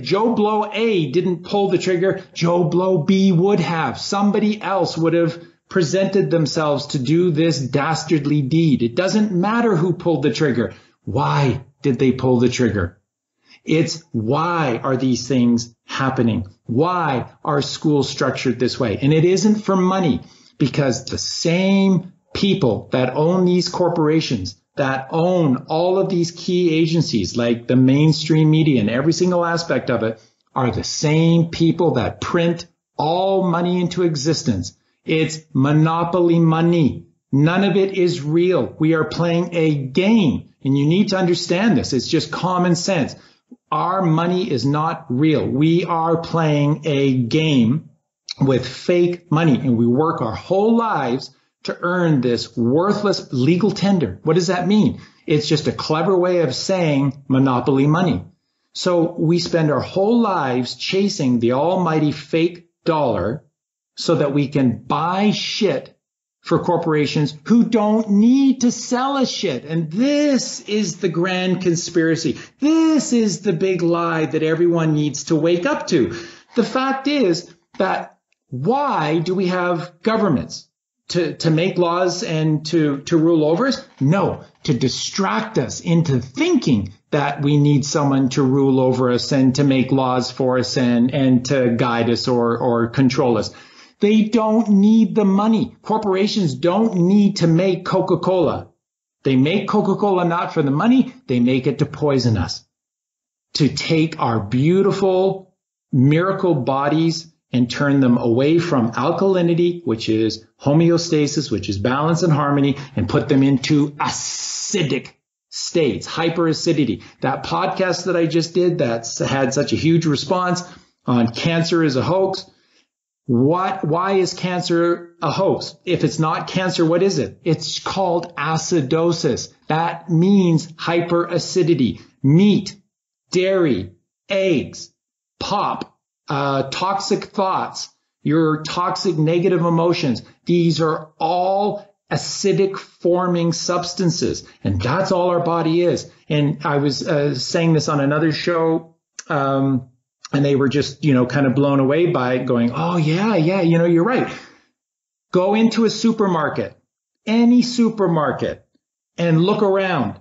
C: Joe Blow A didn't pull the trigger, Joe Blow B would have. Somebody else would have presented themselves to do this dastardly deed. It doesn't matter who pulled the trigger. Why did they pull the trigger? It's why are these things happening? Why are schools structured this way? And it isn't for money, because the same people that own these corporations, that own all of these key agencies like the mainstream media and every single aspect of it, are the same people that print all money into existence. It's monopoly money. None of it is real. We are playing a game, and you need to understand this. It's just common sense. Our money is not real. We are playing a game with fake money, and we work our whole lives to earn this worthless legal tender. What does that mean? It's just a clever way of saying monopoly money. So we spend our whole lives chasing the almighty fake dollar so that we can buy shit for corporations who don't need to sell us shit. And this is the grand conspiracy. This is the big lie that everyone needs to wake up to. The fact is that why do we have governments? To make laws and to rule over us? No, to distract us into thinking that we need someone to rule over us and to make laws for us and to guide us or control us. They don't need the money. Corporations don't need to make Coca-Cola. They make Coca-Cola not for the money. They make it to poison us, to take our beautiful miracle bodies and turn them away from alkalinity, which is homeostasis, which is balance and harmony, and put them into acidic states, hyperacidity. That podcast that I just did that's had such a huge response on cancer is a hoax. Why is cancer a hoax? If it's not cancer, what is it? It's called acidosis. That means hyperacidity. Meat, dairy, eggs, pop, toxic thoughts, your toxic negative emotions. These are all acidic forming substances. And that's all our body is. And I was saying this on another show, and they were just, kind of blown away by it, going, oh, yeah, you're right. Go into a supermarket, any supermarket, and look around.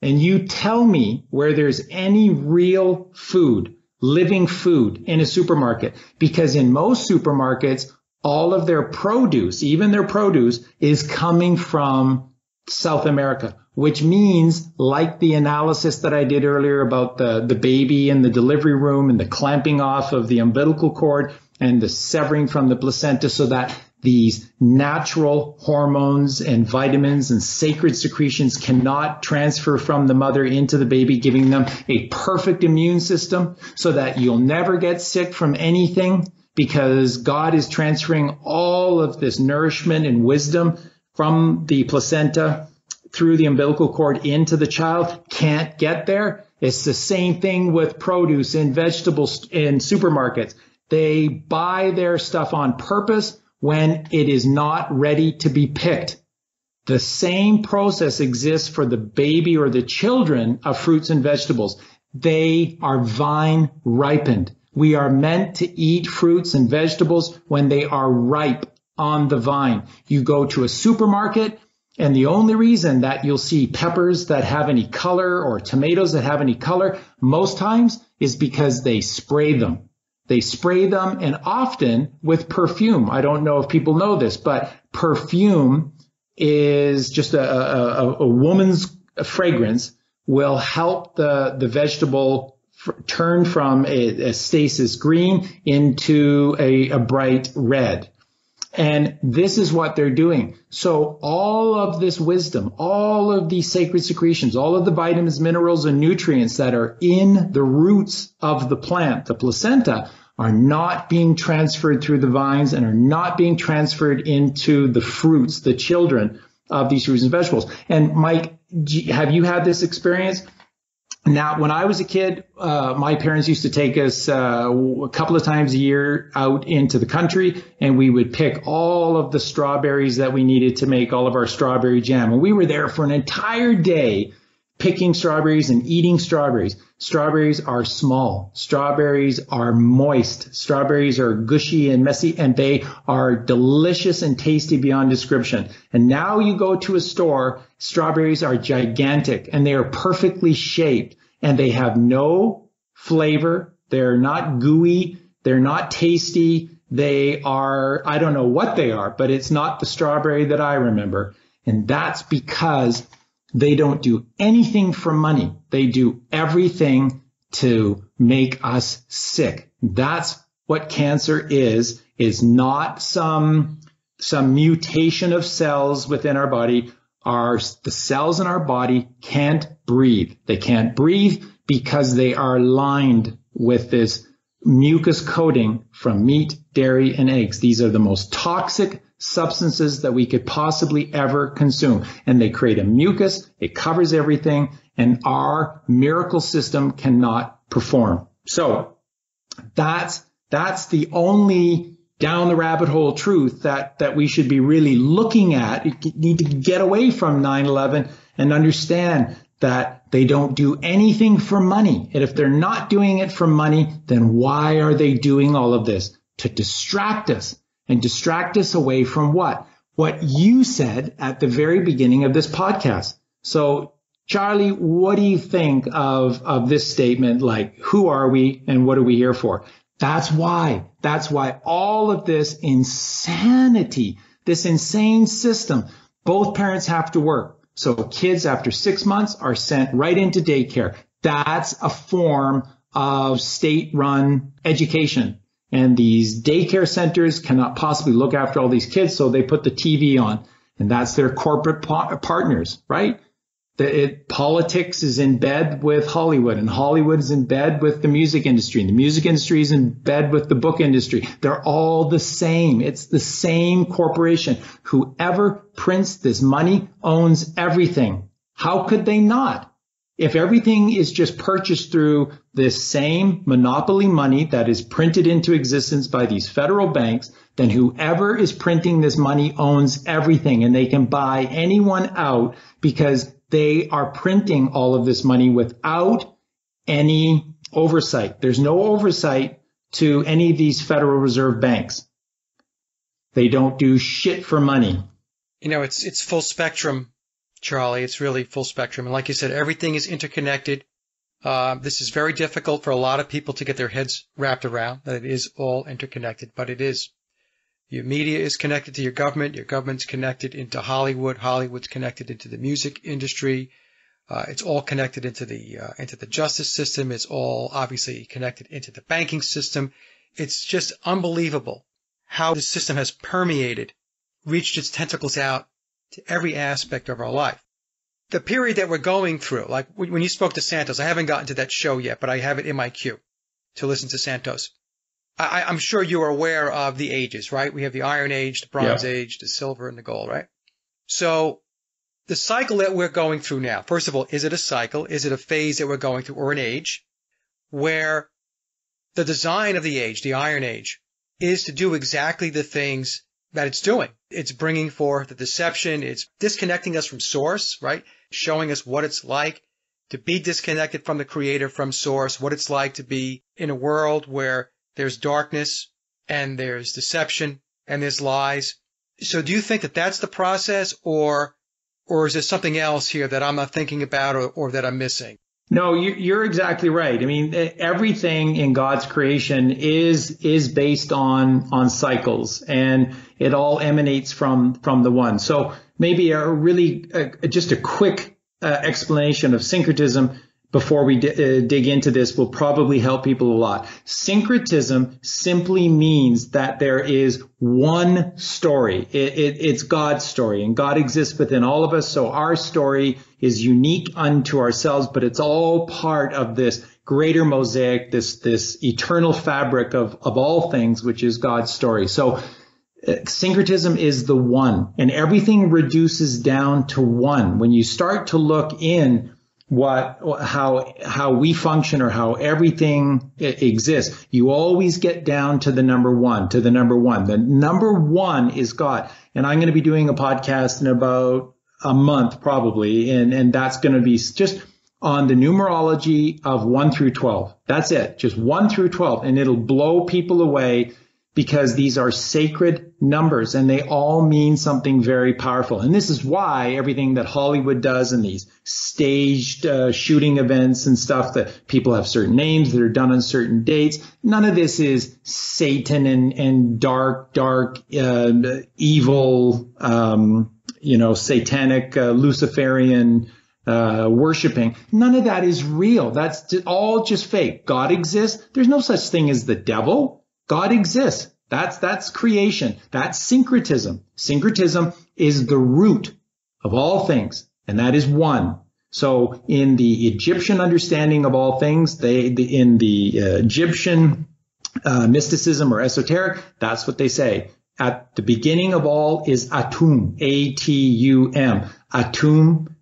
C: And you tell me where there's any real food, living food in a supermarket. Because in most supermarkets, all of their produce, even their produce, is coming from South America, which means, like the analysis that I did earlier about the baby in the delivery room and the clamping off of the umbilical cord and the severing from the placenta so that these natural hormones and vitamins and sacred secretions cannot transfer from the mother into the baby, giving them a perfect immune system so that you'll never get sick from anything, because God is transferring all of this nourishment and wisdom from the placenta through the umbilical cord into the child. Can't get there. It's the same thing with produce and vegetables in supermarkets. They buy their stuff on purpose when it is not ready to be picked. The same process exists for the baby or the children of fruits and vegetables. They are vine ripened. We are meant to eat fruits and vegetables when they are ripe on the vine. You go to a supermarket, and the only reason that you'll see peppers that have any color or tomatoes that have any color most times is because they spray them. They spray them, and often with perfume. I don't know if people know this, but perfume is just a woman's fragrance will help the vegetable turn from a stasis green into a bright red. And this is what they're doing. So all of this wisdom, all of these sacred secretions, all of the vitamins, minerals, and nutrients that are in the roots of the plant, the placenta, are not being transferred through the vines and are not being transferred into the fruits, the children of these fruits and vegetables. And Mike, have you had this experience? Now, when I was a kid, my parents used to take us a couple of times a year out into the country, and we would pick all of the strawberries that we needed to make all of our strawberry jam. And we were there for an entire day picking strawberries and eating strawberries. Strawberries are small. Strawberries are moist. Strawberries are gushy and messy, and they are delicious and tasty beyond description. And now you go to a store, strawberries are gigantic, and they are perfectly shaped, and they have no flavor. They're not gooey. They're not tasty. They are, I don't know what they are, but it's not the strawberry that I remember. And that's because they don't do anything for money. They do everything to make us sick. That's what cancer is not some mutation of cells within our body. The cells in our body can't breathe. They can't breathe because they are lined with this mucus coating from meat, dairy, and eggs. These are the most toxic substances that we could possibly ever consume. And they create a mucus, it covers everything, and our miracle system cannot perform. So that's the only down the rabbit hole truth that we should be really looking at. You need to get away from 9/11 and understand that they don't do anything for money. And if they're not doing it for money, then why are they doing all of this? To distract us. And distract us away from what? What you said at the very beginning of this podcast. So, Charlie, what do you think of this statement? Like, who are we and what are we here for? That's why all of this insanity, this insane system, both parents have to work. So kids after 6 months are sent right into daycare. That's a form of state-run education. And these daycare centers cannot possibly look after all these kids, so they put the TV on. And that's their corporate partners, right? Politics is in bed with Hollywood, and Hollywood is in bed with the music industry, and the music industry is in bed with the book industry. They're all the same. It's the same corporation. Whoever prints this money owns everything. How could they not? If everything is just purchased through this same monopoly money that is printed into existence by these federal banks, then whoever is printing this money owns everything, and they can buy anyone out because they are printing all of this money without any oversight. There's no oversight to any of these Federal Reserve banks. They don't do shit for money.
B: You know, it's full spectrum, Charlie. It's really full spectrum. And like you said, everything is interconnected. This is very difficult for a lot of people to get their heads wrapped around, that it is all interconnected, but it is. Your media is connected to your government's connected into Hollywood, Hollywood's connected into the music industry. It's all connected into the justice system. It's all obviously connected into the banking system. It's just unbelievable how the system has permeated, reached its tentacles out to every aspect of our life. The period that we're going through, like when you spoke to Santos, I haven't gotten to that show yet, but I have it in my queue to listen to Santos. I'm sure you are aware of the ages, right? We have the Iron Age, the Bronze Age, the Silver, and the Gold, right? So the cycle that we're going through now, first of all, is it a cycle? Is it a phase that we're going through, or an age where the design of the age, the Iron Age, is to do exactly the things that it's doing? It's bringing forth the deception. It's disconnecting us from source, right? Showing us what it's like to be disconnected from the creator, from source, what it's like to be in a world where there's darkness and there's deception and there's lies. So do you think that that's the process, or is there something else here that I'm not thinking about or that I'm missing?
C: No, you're exactly right. I mean, everything in God's creation is based on cycles, and it all emanates from the one. So maybe just a quick explanation of syncretism before we dig into this will probably help people a lot. Syncretism simply means that there is one story. It's God's story, and God exists within all of us. So our story is unique unto ourselves, but it's all part of this greater mosaic, this eternal fabric of all things, which is God's story. So syncretism is the one, and everything reduces down to one. When you start to look in how we function, or how everything exists, you always get down to the number one, The number one is God. And I'm going to be doing a podcast in about a month probably, and that's going to be just on the numerology of 1 through 12. That's it, just 1 through 12, and it'll blow people away, because these are sacred numbers and they all mean something very powerful. And this is why everything that Hollywood does, and these staged shooting events and stuff, that people have certain names that are done on certain dates, none of this is Satan and dark, evil, satanic, Luciferian worshiping. None of that is real. That's all just fake. God exists. There's no such thing as the devil. God exists. That's creation. That's syncretism. Syncretism is the root of all things, and that is one. So in the Egyptian understanding of all things, in the Egyptian mysticism or esoteric, that's what they say. At the beginning of all is Atum, A-T-U-M. Atum,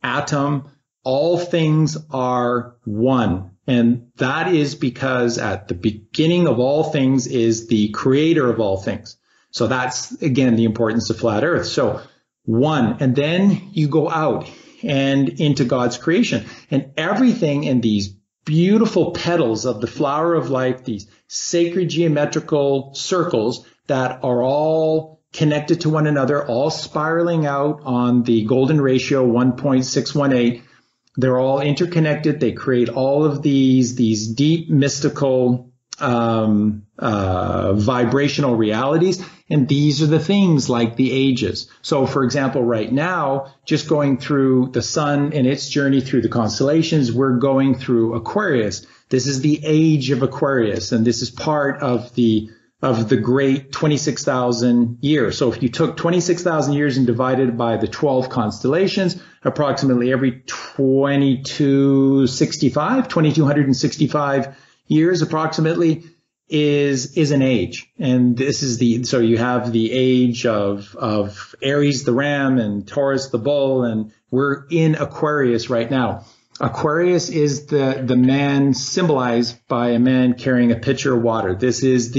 C: atom, all things are one. And that is because at the beginning of all things is the creator of all things. So that's, again, the importance of flat earth. So one, and then you go out and into God's creation, and everything in these beautiful petals of the flower of life, these sacred geometrical circles that are all connected to one another, all spiraling out on the golden ratio 1.618. They're all interconnected. They create all of these deep mystical vibrational realities. And these are the things like the ages. So, for example, right now, just going through the sun and its journey through the constellations, we're going through Aquarius. This is the age of Aquarius, and this is part of the of the great 26,000 years. So if you took 26,000 years and divided it by the 12 constellations, approximately every 2265 years approximately is an age. And this is so you have the age of Aries, the ram, and Taurus, the bull, and we're in Aquarius right now. Aquarius is the man symbolized by a man carrying a pitcher of water. This is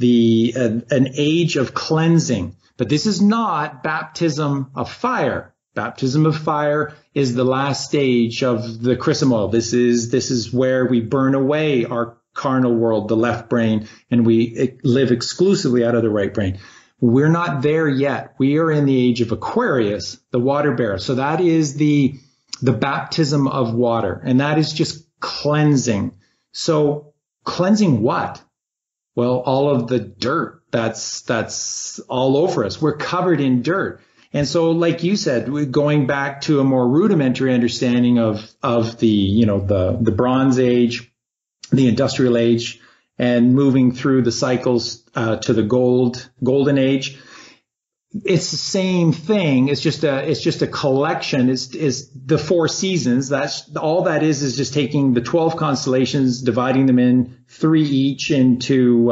C: an age of cleansing, but this is not baptism of fire. Baptism of fire is the last stage of the chrism. This is where we burn away our carnal world, the left brain, and we live exclusively out of the right brain. We're not there yet. We are in the age of Aquarius, the water bearer. So that is the baptism of water, and that is just cleansing. So cleansing what? Well, all of the dirt that's all over us. We're covered in dirt. And so, like you said, going back to a more rudimentary understanding of the Bronze Age, the Industrial Age, and moving through the cycles to the Golden Age, it's the same thing. It's just a collection. It's the four seasons. That's all that is just taking the 12 constellations, dividing them in 3 each into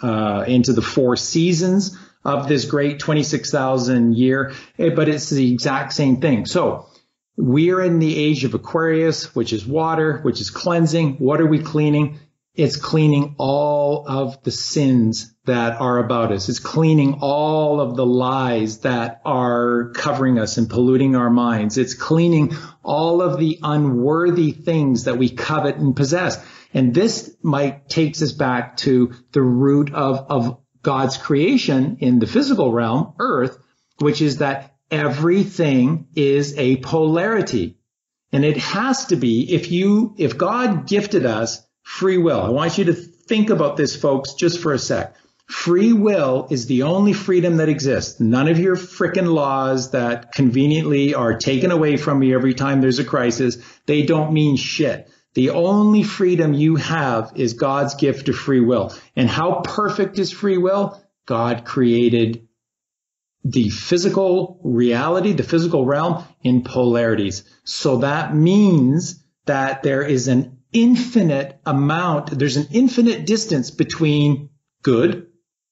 C: the 4 seasons of this great 26,000 year. But it's the exact same thing. So we're in the age of Aquarius, which is water, which is cleansing. What are we cleaning? It's cleaning all of the sins that are about us. It's cleaning all of the lies that are covering us and polluting our minds. It's cleaning all of the unworthy things that we covet and possess. And this takes us back to the root of God's creation in the physical realm, earth, which is that everything is a polarity. And it has to be, if God gifted us free will. I want you to think about this, folks, just for a sec. Free will is the only freedom that exists. None of your frickin' laws that conveniently are taken away from you every time there's a crisis, they don't mean shit. The only freedom you have is God's gift of free will. And how perfect is free will? God created the physical reality, the physical realm, in polarities. So that means that there's an infinite distance between good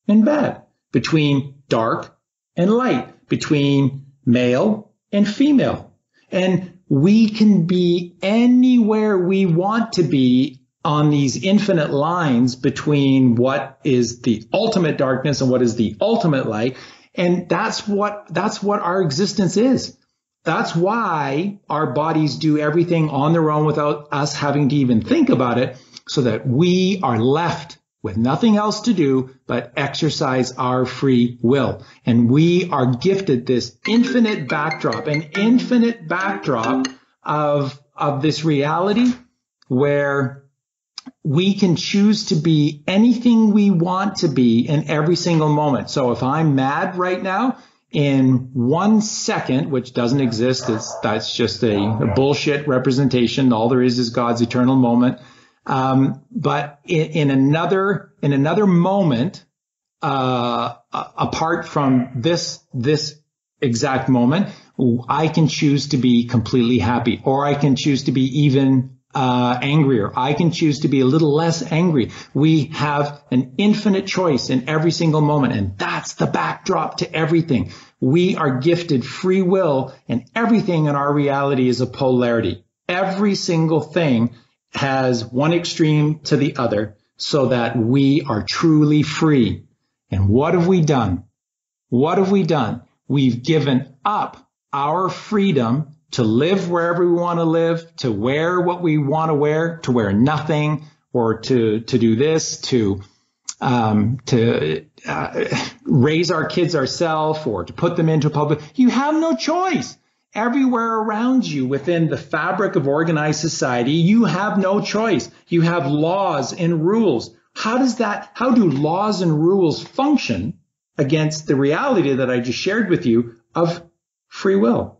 C: and bad, between dark and light, between male and female. And we can be anywhere we want to be on these infinite lines between what is the ultimate darkness and what is the ultimate light. And that's what our existence is. That's why our bodies do everything on their own without us having to even think about it, so that we are left with nothing else to do but exercise our free will. And we are gifted this infinite backdrop, an infinite backdrop of this reality where we can choose to be anything we want to be in every single moment. So if I'm mad right now, in 1 second, which doesn't exist, that's just a bullshit representation. All there is God's eternal moment. But in another moment, apart from this exact moment, I can choose to be completely happy, or I can choose to be even angrier. I can choose to be a little less angry. We have an infinite choice in every single moment, and that's the backdrop to everything. We are gifted free will, and everything in our reality is a polarity. Every single thing has one extreme to the other, so that we are truly free. And what have we done? What have we done? We've given up our freedom to live wherever we want to live, to wear what we want to wear nothing, or to do this, to raise our kids ourselves, or to put them into public. You have no choice. Everywhere around you within the fabric of organized society, you have no choice. You have laws and rules. How do laws and rules function against the reality that I just shared with you of free will?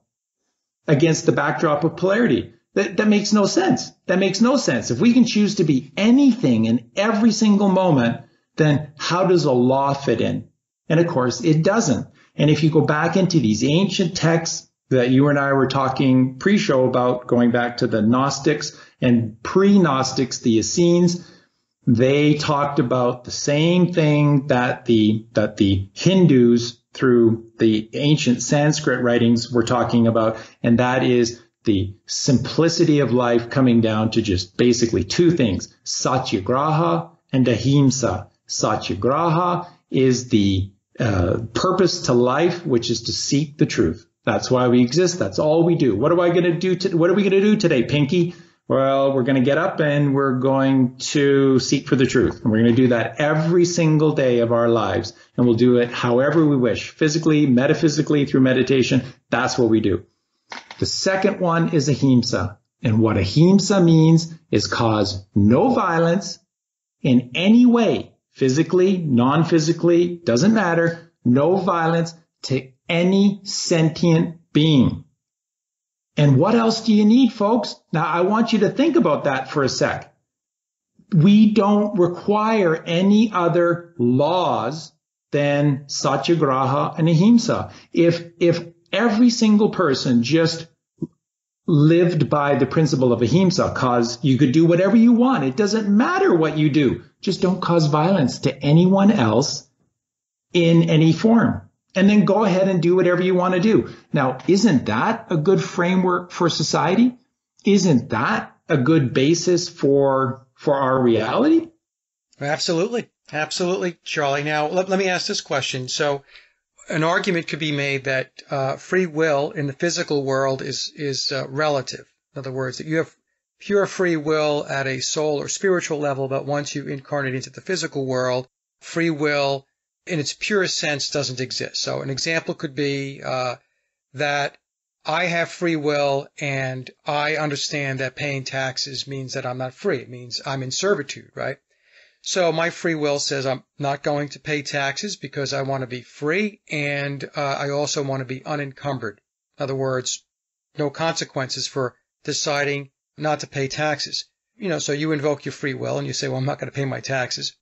C: Against the backdrop of polarity. That makes no sense. That makes no sense. If we can choose to be anything in every single moment, then how does a law fit in? And of course, it doesn't. And if you go back into these ancient texts that you and I were talking pre-show about, going back to the Gnostics and pre-Gnostics, the Essenes, they talked about the same thing that the Hindus through the ancient Sanskrit writings were talking about, and that is the simplicity of life coming down to just basically two things, satyagraha and ahimsa. Satyagraha is the purpose to life, which is to seek the truth. That's why we exist. That's all we do. What are we going to do today, Pinky? Well, we're going to get up and we're going to seek for the truth. And we're going to do that every single day of our lives. And we'll do it however we wish, physically, metaphysically, through meditation. That's what we do. The second one is ahimsa. And what ahimsa means is cause no violence in any way, physically, non-physically, doesn't matter, no violence to any sentient being. And what else do you need, folks? Now, I want you to think about that for a sec. We don't require any other laws than satyagraha and ahimsa. If every single person just lived by the principle of ahimsa, cause you could do whatever you want. It doesn't matter what you do. Just don't cause violence to anyone else in any form. And then go ahead and do whatever you want to do. Now, isn't that a good framework for society? Isn't that a good basis for our reality?
B: Absolutely. Absolutely, Charlie. Now, let me ask this question. So an argument could be made that free will in the physical world is relative. In other words, that you have pure free will at a soul or spiritual level, but once you incarnate into the physical world, free will in its purest sense doesn't exist. So an example could be that I have free will and I understand that paying taxes means that I'm not free. It means I'm in servitude, right? So my free will says I'm not going to pay taxes because I want to be free, and I also want to be unencumbered. In other words, no consequences for deciding not to pay taxes. So you invoke your free will and you say, well, I'm not going to pay my taxes.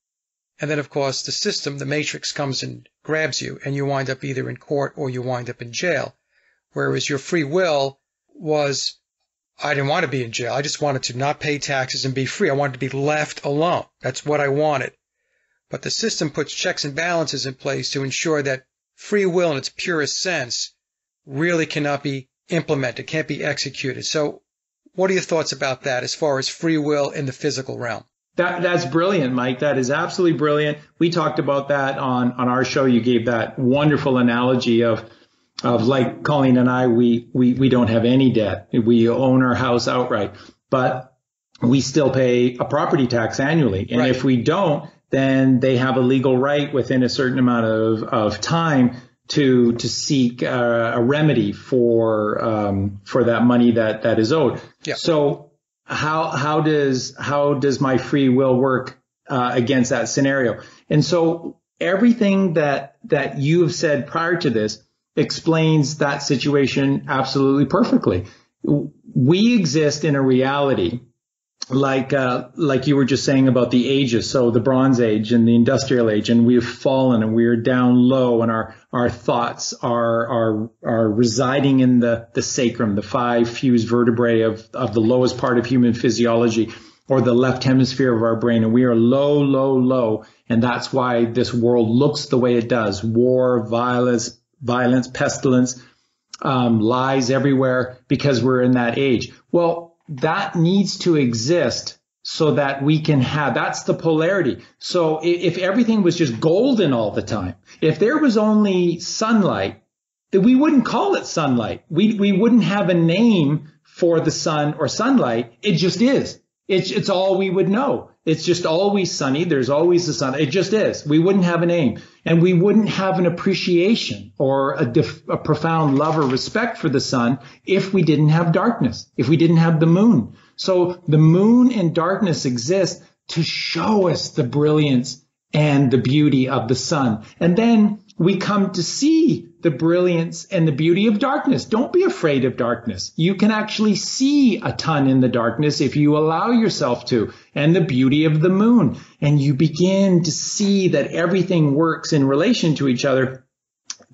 B: And then, of course, the system, the matrix, comes and grabs you, and you wind up either in court or you wind up in jail. Whereas your free will was, I didn't want to be in jail. I just wanted to not pay taxes and be free. I wanted to be left alone. That's what I wanted. But the system puts checks and balances in place to ensure that free will in its purest sense really cannot be implemented, can't be executed. So what are your thoughts about that as far as free will in the physical realm?
C: That's brilliant, Mike. That is absolutely brilliant. We talked about that on our show. You gave that wonderful analogy of like Colleen and I, we don't have any debt. We own our house outright, but we still pay a property tax annually. And
B: Right.
C: If we don't, then they have a legal right within a certain amount of time to seek a remedy for that money that is owed.
B: Yeah.
C: So how does my free will work against that scenario? And so everything that you have said prior to this explains that situation absolutely perfectly. We exist in a reality like you were just saying about the ages. So the Bronze Age and the Industrial Age, and we've fallen and we're down low, and our thoughts are residing in the sacrum, the 5 fused vertebrae of the lowest part of human physiology, or the left hemisphere of our brain. And we are low, low, low. And that's why this world looks the way it does. War, violence, pestilence, lies everywhere, because we're in that age. Well, that needs to exist so that we can have, that's the polarity. So if everything was just golden all the time, if there was only sunlight, then we wouldn't call it sunlight. We wouldn't have a name for the sun or sunlight. It just is. It's all we would know. It's just always sunny. There's always the sun. It just is. We wouldn't have a name, and we wouldn't have an appreciation or a profound love or respect for the sun if we didn't have darkness, if we didn't have the moon. So the moon and darkness exist to show us the brilliance and the beauty of the sun. And then we come to see the brilliance and the beauty of darkness. Don't be afraid of darkness. You can actually see a ton in the darkness if you allow yourself to, and the beauty of the moon. And you begin to see that everything works in relation to each other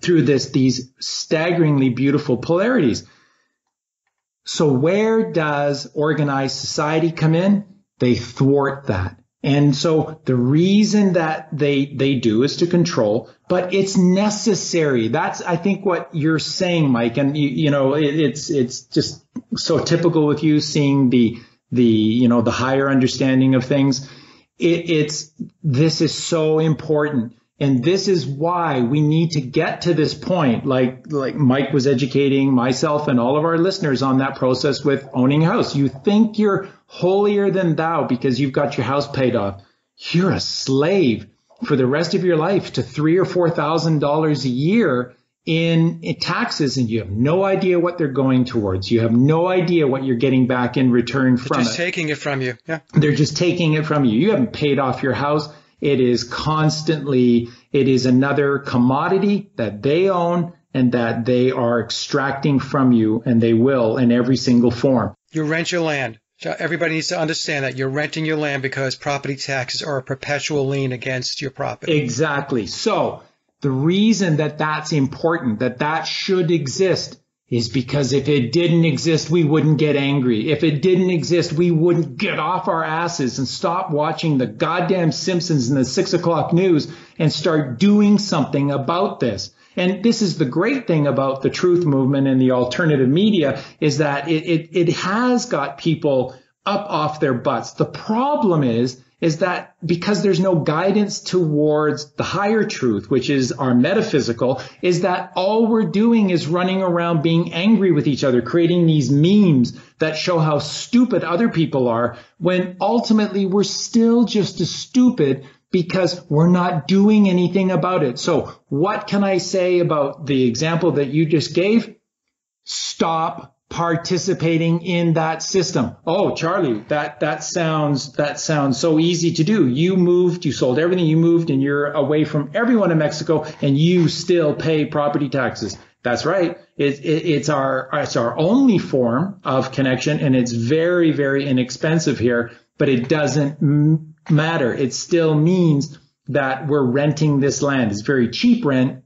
C: through these staggeringly beautiful polarities. So where does organized society come in? They thwart that. And so the reason that they do is to control, but it's necessary. That's, I think, what you're saying, Mike. And it's just so typical with you seeing the higher understanding of things. This is so important. And this is why we need to get to this point, like Mike was educating myself and all of our listeners on that process with owning a house. You think you're holier than thou because you've got your house paid off. You're a slave for the rest of your life to $3,000 or $4,000 a year in taxes, and you have no idea what they're going towards. You have no idea what you're getting back in return from it.
B: They're just taking it from you. Yeah.
C: They're just taking it from you. You haven't paid off your house. It is another commodity that they own and that they are extracting from you, and they will in every single form.
B: You rent your land. Everybody needs to understand that you're renting your land because property taxes are a perpetual lien against your property.
C: Exactly. So the reason that that's important, that should exist, is because if it didn't exist, we wouldn't get angry. If it didn't exist, we wouldn't get off our asses and stop watching the goddamn Simpsons and the 6 o'clock news and start doing something about this. And this is the great thing about the truth movement and the alternative media, is that it has got people up off their butts. The problem is that because there's no guidance towards the higher truth, which is our metaphysical, is that all we're doing is running around being angry with each other, creating these memes that show how stupid other people are, when ultimately we're still just as stupid because we're not doing anything about it. So what can I say about the example that you just gave? Stop participating in that system. Oh, Charlie, that sounds so easy to do. You moved, you sold everything, you moved, and you're away from everyone in Mexico, and you still pay property taxes. That's right. It's our only form of connection, and it's very, very inexpensive here, but it doesn't matter. It still means that we're renting this land. It's very cheap rent,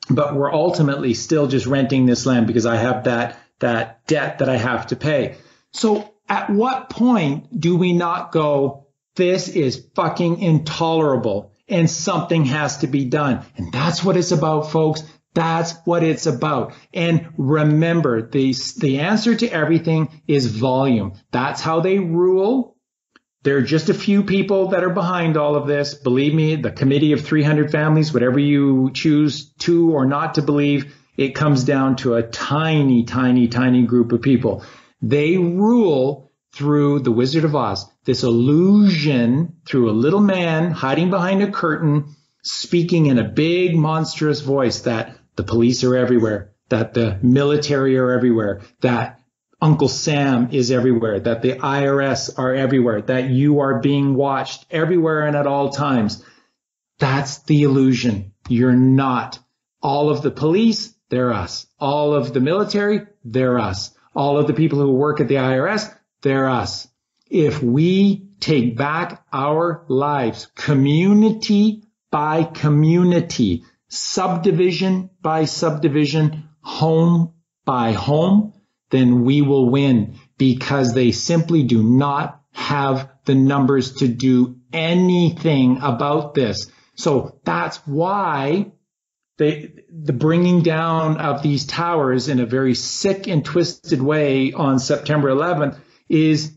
C: but we're ultimately still just renting this land because I have that debt that I have to pay. So at what point do we not go, this is fucking intolerable and something has to be done? And that's what it's about, folks. That's what it's about. And remember, the answer to everything is volume. That's how they rule. There are just a few people that are behind all of this. Believe me, the committee of 300 families, whatever you choose to or not to believe, it comes down to a tiny, tiny, tiny group of people. They rule through the Wizard of Oz, this illusion through a little man hiding behind a curtain, speaking in a big, monstrous voice that the police are everywhere, that the military are everywhere, that Uncle Sam is everywhere, that the IRS are everywhere, that you are being watched everywhere and at all times. That's the illusion. You're not. All of the police, they're us. All of the military, they're us. All of the people who work at the IRS, they're us. If we take back our lives, community by community, subdivision by subdivision, home by home, then we will win, because they simply do not have the numbers to do anything about this. So that's why the bringing down of these towers in a very sick and twisted way on September 11th is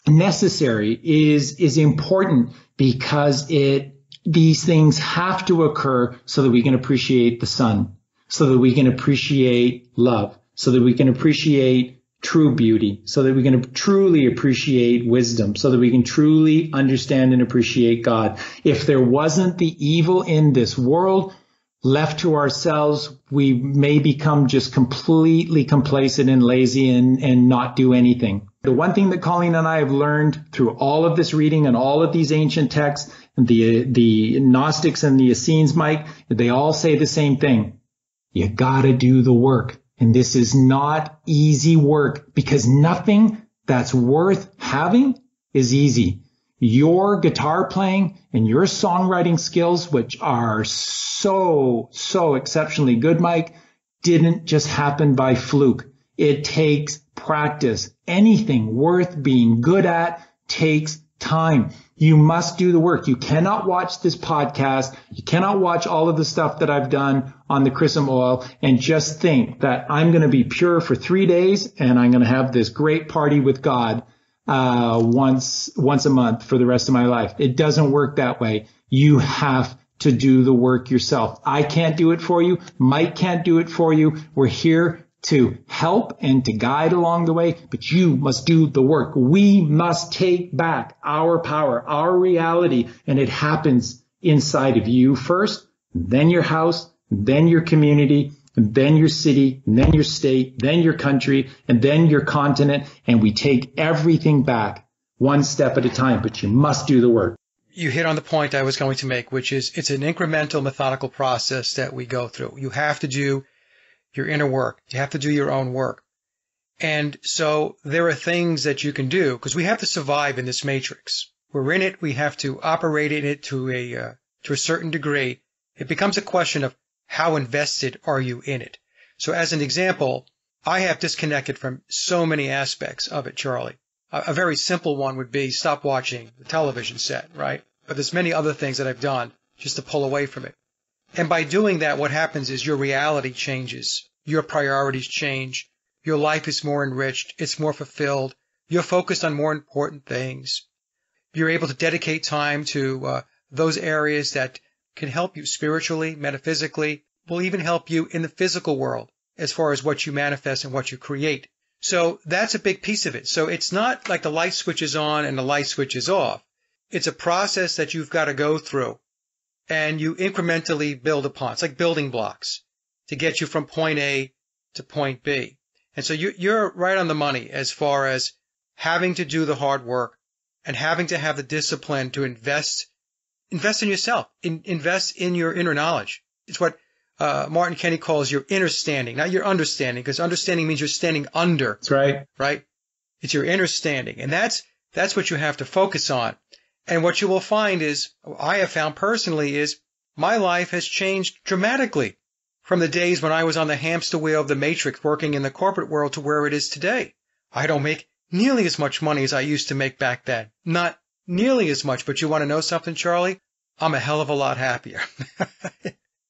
C: necessary, is important, because these things have to occur so that we can appreciate the sun, so that we can appreciate love, so that we can appreciate true beauty, so that we can truly appreciate wisdom, so that we can truly understand and appreciate God. If there wasn't the evil in this world, left to ourselves, we may become just completely complacent and lazy and not do anything. The one thing that Colleen and I have learned through all of this reading and all of these ancient texts, the Gnostics and the Essenes, Mike, they all say the same thing. You gotta do the work. And this is not easy work because nothing that's worth having is easy. Your guitar playing and your songwriting skills, which are so exceptionally good, Mike, didn't just happen by fluke. It takes practice. Anything worth being good at takes time. You must do the work. You cannot watch this podcast. You cannot watch all of the stuff that I've done on the chrism oil and just think that I'm going to be pure for 3 days and I'm going to have this great party with God once a month for the rest of my life. It doesn't work that way. You have to do the work yourself. I can't do it for you. Mike can't do it for you. We're here to help and to guide along the way, but you must do the work. We must take back our power, our reality, and it happens inside of you first, then your house, then your community, and then your city, and then your state, then your country, and then your continent, and we take everything back one step at a time, but you must do the work.
B: You hit on the point I was going to make, which is it's an incremental, methodical process that we go through. You have to do your inner work. You have to do your own work. And so there are things that you can do because we have to survive in this matrix. We're in it. We have to operate in it to a certain degree. It becomes a question of how invested are you in it? So as an example, I have disconnected from so many aspects of it, Charlie. A very simple one would be stop watching the television set, right? But there's many other things that I've done just to pull away from it. And by doing that, what happens is your reality changes. Your priorities change. Your life is more enriched. It's more fulfilled. You're focused on more important things. You're able to dedicate time to those areas that can help you spiritually, metaphysically, will even help you in the physical world as far as what you manifest and what you create. So that's a big piece of it. So it's not like the light switch is on and the light switch is off. It's a process that you've got to go through and you incrementally build upon. It's like building blocks to get you from point A to point B. And so you're right on the money as far as having to do the hard work and having to have the discipline to invest in yourself, invest in your inner knowledge. It's what Martin Kenney calls your inner standing, not your understanding, because understanding means you're standing under.
C: That's right.
B: Right? It's your inner standing. And that's what you have to focus on. And what you will find is, I have found personally, is my life has changed dramatically from the days when I was on the hamster wheel of the matrix working in the corporate world to where it is today. I don't make nearly as much money as I used to make back then. Not nearly as much, but you want to know something, Charlie? I'm a hell of a lot happier.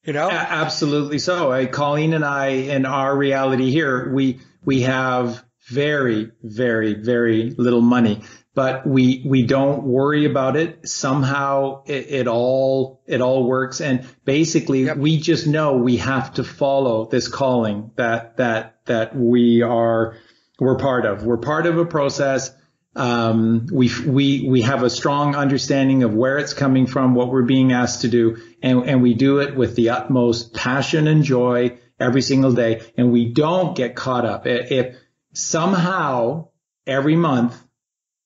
B: You know?
C: Absolutely so. Colleen and I, in our reality here, we have very, very, very little money, but we don't worry about it. Somehow it all works. And basically
B: Yep.
C: we just know we have to follow this calling that we're part of. We're part of a process. We have a strong understanding of where it's coming from, what we're being asked to do, and we do it with the utmost passion and joy every single day. And we don't get caught up. If somehow every month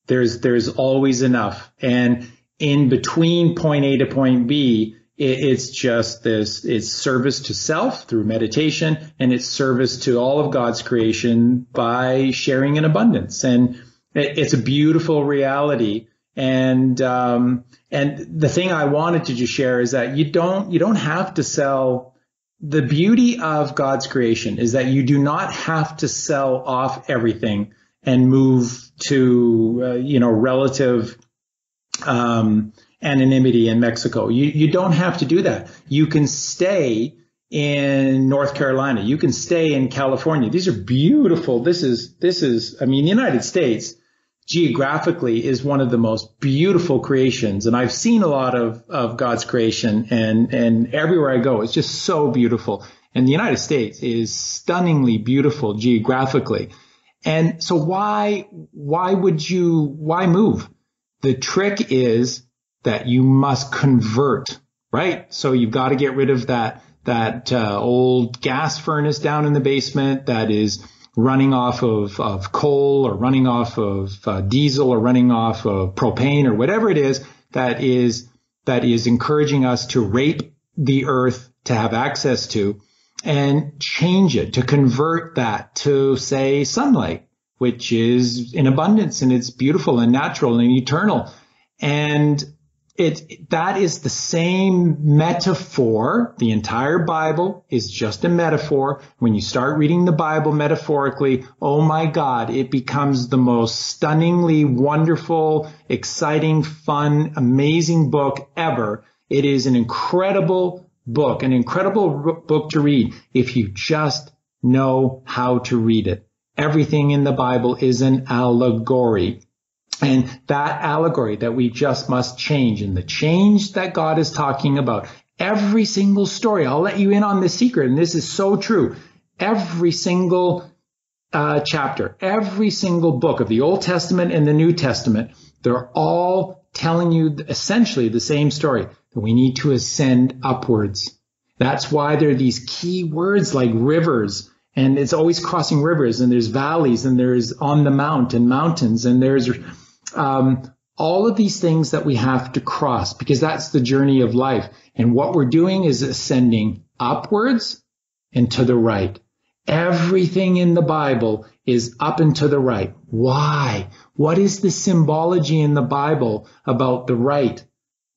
C: there's always enough, and in between point A to point B, it's just this, it's service to self through meditation, and it's service to all of God's creation by sharing in abundance. And it's a beautiful reality. And the thing I wanted to just share is that you don't have to sell. The beauty of God's creation is that you do not have to sell off everything and move to, relative, anonymity in Mexico. You don't have to do that. You can stay in North Carolina. You can stay in California. These are beautiful. This is, the United States geographically is one of the most beautiful creations. And I've seen a lot of God's creation, and everywhere I go, it's just so beautiful. And the United States is stunningly beautiful geographically. And so why move? The trick is that you must convert, right? So you've got to get rid of that old gas furnace down in the basement that is running off of coal, or running off of diesel, or running off of propane, or whatever it is that is encouraging us to rape the earth to have access to. and change it, to convert that to, say, sunlight, which is in abundance and it's beautiful and natural and eternal. And that is the same metaphor. The entire Bible is just a metaphor. When you start reading the Bible metaphorically, oh my God, it becomes the most stunningly wonderful, exciting, fun, amazing book ever. It is an incredible book to read if you just know how to read it. Everything in the Bible is an allegory. And that allegory that we just must change, and the change that God is talking about, every single story, I'll let you in on this secret, and this is so true. Every single chapter, every single book of the Old Testament and the New Testament, they're all telling you essentially the same story, that we need to ascend upwards. That's why there are these key words like rivers, and it's always crossing rivers, and there's valleys, and there's on the mount and mountains, and there's all of these things that we have to cross, because that's the journey of life. And what we're doing is ascending upwards and to the right. Everything in the Bible is up and to the right. Why? What is the symbology in the Bible about the right?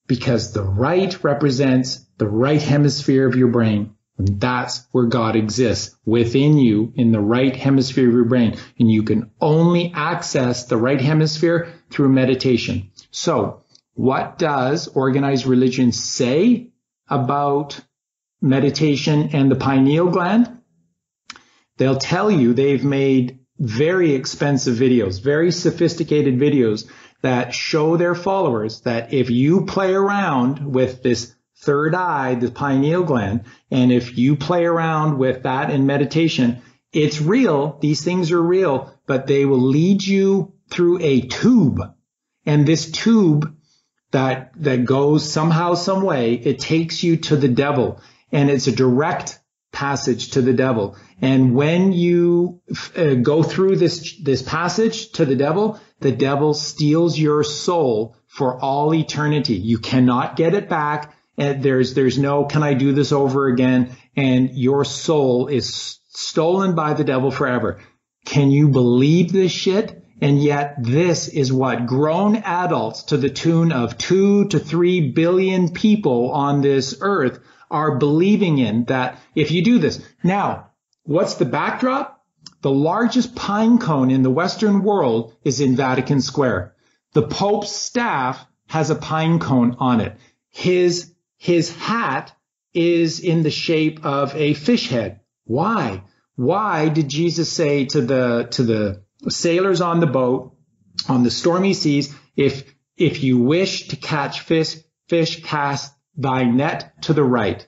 C: Because the right represents the right hemisphere of your brain. And that's where God exists, within you, in the right hemisphere of your brain. And you can only access the right hemisphere through meditation. So what does organized religion say about meditation and the pineal gland? They'll tell you they've made very expensive videos, very sophisticated videos that show their followers that if you play around with this third eye, the pineal gland, and if you play around with that in meditation, it's real. These things are real, but they will lead you through a tube. And this tube that goes somehow, some way, it takes you to the devil, and it's a direct passage to the devil. And when you go through this passage to the devil steals your soul for all eternity. You cannot get it back. And there's no, can I do this over again? And your soul is stolen by the devil forever. Can you believe this shit? And yet this is what grown adults to the tune of 2 to 3 billion people on this earth are believing in, that if you do this. Now, what's the backdrop? The largest pine cone in the Western world is in Vatican Square. The Pope's staff has a pine cone on it. His hat is in the shape of a fish head. Why? Why did Jesus say to the sailors on the boat, on the stormy seas, if you wish to catch fish, cast thy net to the right?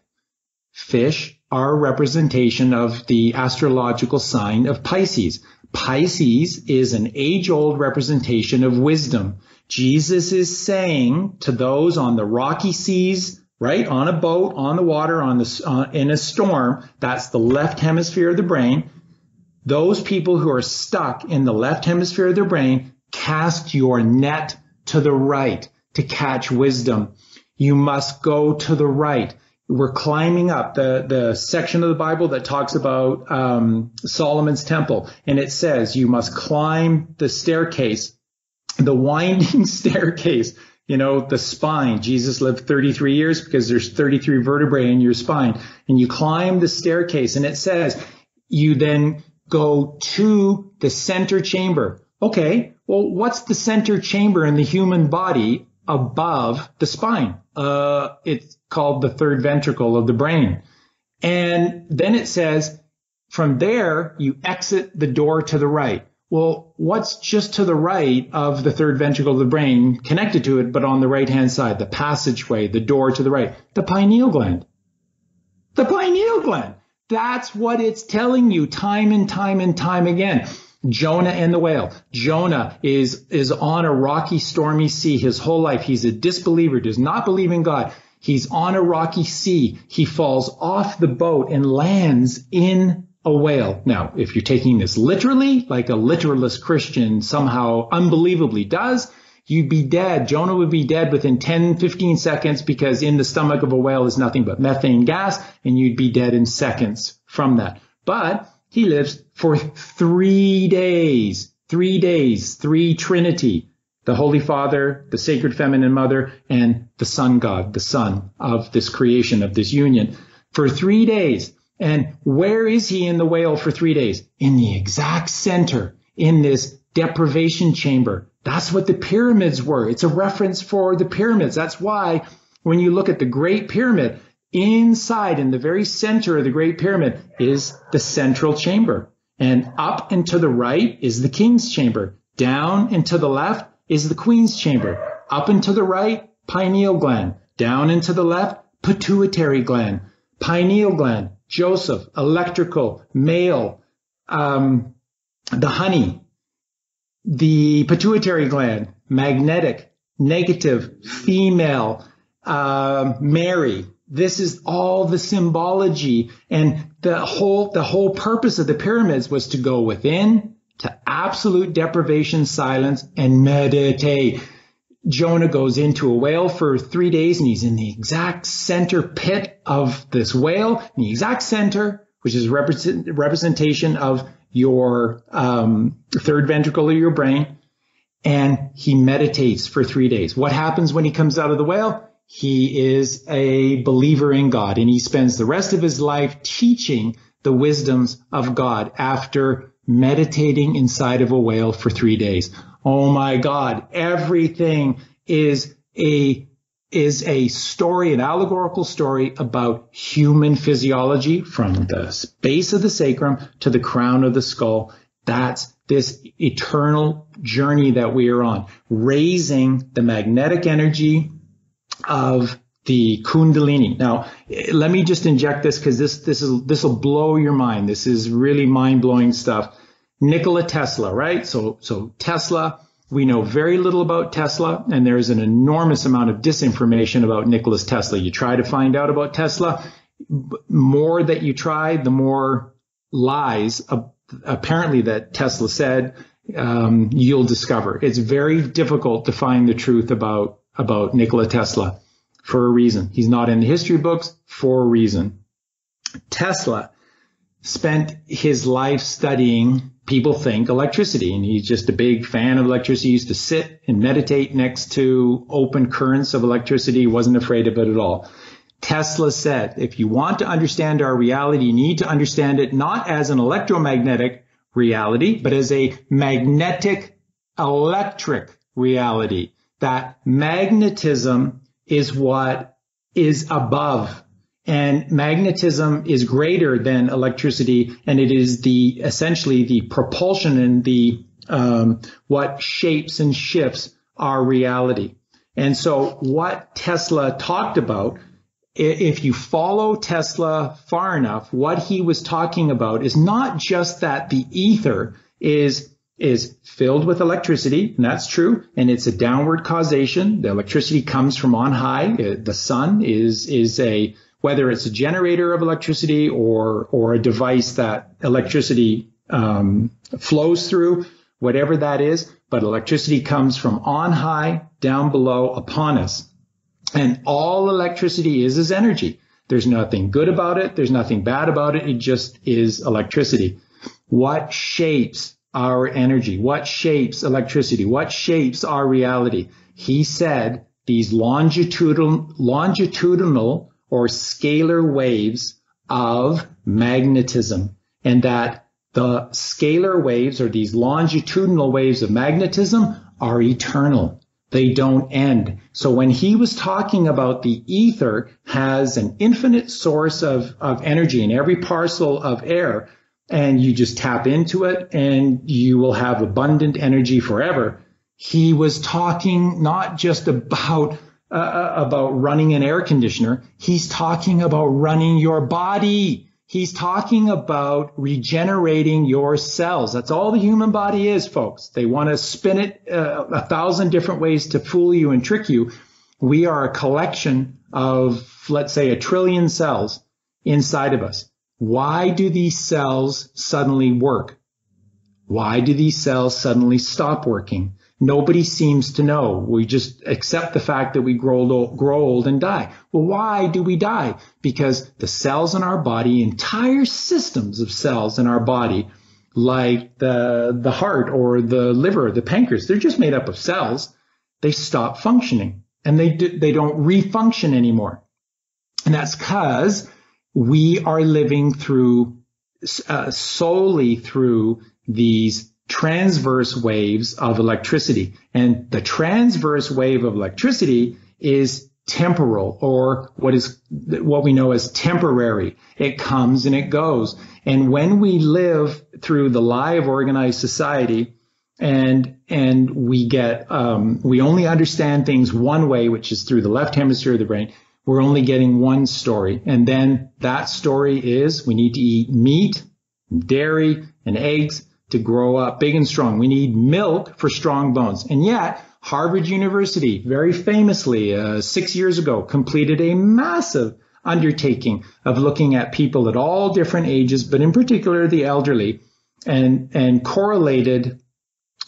C: Fish are a representation of the astrological sign of Pisces. Pisces is an age-old representation of wisdom. Jesus is saying to those on the rocky seas, right, on a boat, on the water, in a storm, that's the left hemisphere of the brain. Those people who are stuck in the left hemisphere of their brain, cast your net to the right to catch wisdom. You must go to the right. We're climbing up the section of the Bible that talks about Solomon's temple. And it says you must climb the staircase, the winding staircase, the spine. Jesus lived 33 years because there's 33 vertebrae in your spine. And you climb the staircase, and it says you then go to the center chamber. Okay, well, what's the center chamber in the human body above the spine? It's called the third ventricle of the brain. And then it says, from there, you exit the door to the right. Well, what's just to the right of the third ventricle of the brain connected to it, but on the right-hand side, the passageway, the door to the right? The pineal gland. The pineal gland. That's what it's telling you time and time and time again. Jonah and the whale. Jonah is on a rocky, stormy sea his whole life. He's a disbeliever, does not believe in God. He's on a rocky sea. He falls off the boat and lands in a whale. Now, if you're taking this literally, like a literalist Christian somehow unbelievably does, you'd be dead. Jonah would be dead within 10, 15 seconds because in the stomach of a whale is nothing but methane gas, and you'd be dead in seconds from that. But he lives for 3 days, 3 days, three Trinity, the Holy Father, the Sacred Feminine Mother, and the Sun God, the Son of this creation, of this union, for 3 days. And where is he in the whale for 3 days? In the exact center, in this deprivation chamber. That's what the pyramids were. It's a reference for the pyramids. That's why when you look at the Great Pyramid, inside, in the very center of the Great Pyramid, is the central chamber. And up and to the right is the king's chamber. Down and to the left is the queen's chamber. Up and to the right, pineal gland. Down and to the left, pituitary gland. Pineal gland, Joseph, electrical, male, the honey. The pituitary gland, magnetic, negative, female, Mary. This is all the symbology, and the whole purpose of the pyramids was to go within, to absolute deprivation, silence, and meditate. Jonah goes into a whale for 3 days, and he's in the exact center pit of this whale, in the exact center, which is representation of your third ventricle of your brain, and he meditates for 3 days. What happens when he comes out of the whale? He is a believer in God, and he spends the rest of his life teaching the wisdoms of God after meditating inside of a whale for 3 days. Oh my God, everything is a story, an allegorical story about human physiology from the base of the sacrum to the crown of the skull. That's this eternal journey that we are on, raising the magnetic energy of the Kundalini. Now, let me just inject this because this will blow your mind. This is really mind-blowing stuff. Nikola Tesla, right? So Tesla, we know very little about Tesla, and there's an enormous amount of disinformation about Nikola Tesla. You try to find out about Tesla, more that you try, the more lies apparently that Tesla said you'll discover. It's very difficult to find the truth about Nikola Tesla for a reason. He's not in the history books for a reason. Tesla spent his life studying, people think, electricity, and he's just a big fan of electricity. He used to sit and meditate next to open currents of electricity. He wasn't afraid of it at all. Tesla said, if you want to understand our reality, you need to understand it not as an electromagnetic reality, but as a magnetic electric reality. That magnetism is what is above, and magnetism is greater than electricity, and it is essentially the propulsion and the what shapes and shifts our reality. And so what Tesla talked about, if you follow Tesla far enough, what he was talking about is not just that the ether is filled with electricity, and that's true, and it's a downward causation. The electricity comes from on high. The sun is whether it's a generator of electricity or a device that electricity flows through, whatever that is, but electricity comes from on high, down below, upon us. And all electricity is energy. There's nothing good about it. There's nothing bad about it. It just is electricity. What shapes our energy? What shapes electricity? What shapes our reality? He said these longitudinal or scalar waves of magnetism, and that the scalar waves or these longitudinal waves of magnetism are eternal. They don't end. So when he was talking about the ether has an infinite source of energy in every parcel of air, and you just tap into it and you will have abundant energy forever. He was talking not just about running an air conditioner. He's talking about running your body. He's talking about regenerating your cells. That's all the human body is, folks. They want to spin it 1,000 different ways to fool you and trick you. We are a collection of, let's say, 1 trillion cells inside of us. Why do these cells suddenly work? Why do these cells suddenly stop working? Nobody seems to know. We just accept the fact that we grow old and die. Well, why do we die? Because the cells in our body, entire systems of cells in our body, like the heart or the liver, the pancreas, they're just made up of cells. They stop functioning and they don't refunction anymore. And that's because we are living through solely through these transverse waves of electricity. And the transverse wave of electricity is temporal, or what we know as temporary. It comes and it goes. And when we live through the lie of organized society, and we only understand things one way, which is through the left hemisphere of the brain, we're only getting one story. And then that story is we need to eat meat, dairy, and eggs to grow up big and strong. We need milk for strong bones. And yet, Harvard University, very famously, 6 years ago, completed a massive undertaking of looking at people at all different ages, but in particular the elderly, and correlated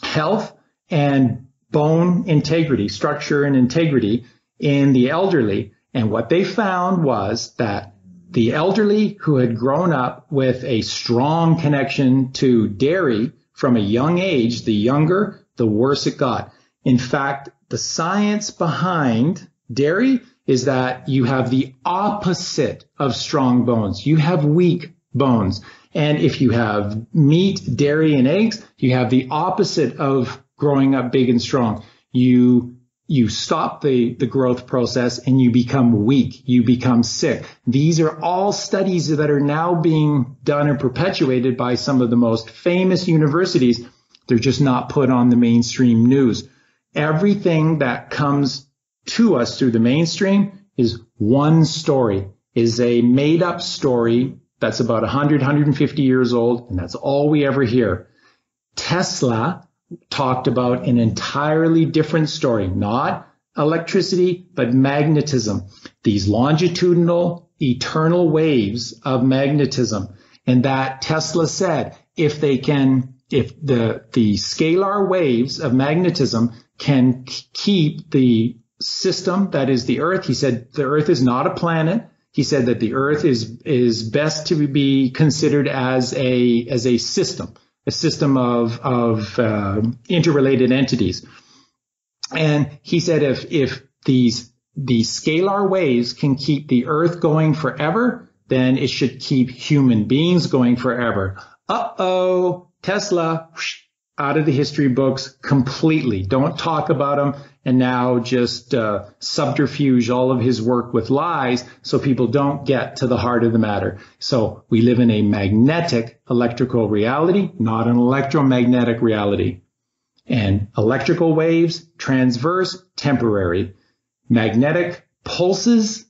C: health and bone integrity, structure and integrity in the elderly. And what they found was that the elderly who had grown up with a strong connection to dairy from a young age, the younger, the worse it got. In fact, the science behind dairy is that you have the opposite of strong bones. You have weak bones. And if you have meat, dairy, and eggs, you have the opposite of growing up big and strong. You stop the growth process and you become weak. You become sick. These are all studies that are now being done and perpetuated by some of the most famous universities. They're just not put on the mainstream news. Everything that comes to us through the mainstream is one story, is a made up story that's about 100, 150 years old, and that's all we ever hear. Tesla talked about an entirely different story, not electricity, but magnetism, these longitudinal, eternal waves of magnetism. And that Tesla said, if the scalar waves of magnetism can keep the system that is the Earth, he said the Earth is not a planet. He said that the Earth is best to be considered as a system of interrelated entities. And he said if these scalar waves can keep the Earth going forever, then it should keep human beings going forever. Tesla, out of the history books completely. Don't talk about him, and now just subterfuge all of his work with lies so people don't get to the heart of the matter. So we live in a magnetic electrical reality, not an electromagnetic reality. And electrical waves, transverse, temporary. Magnetic pulses,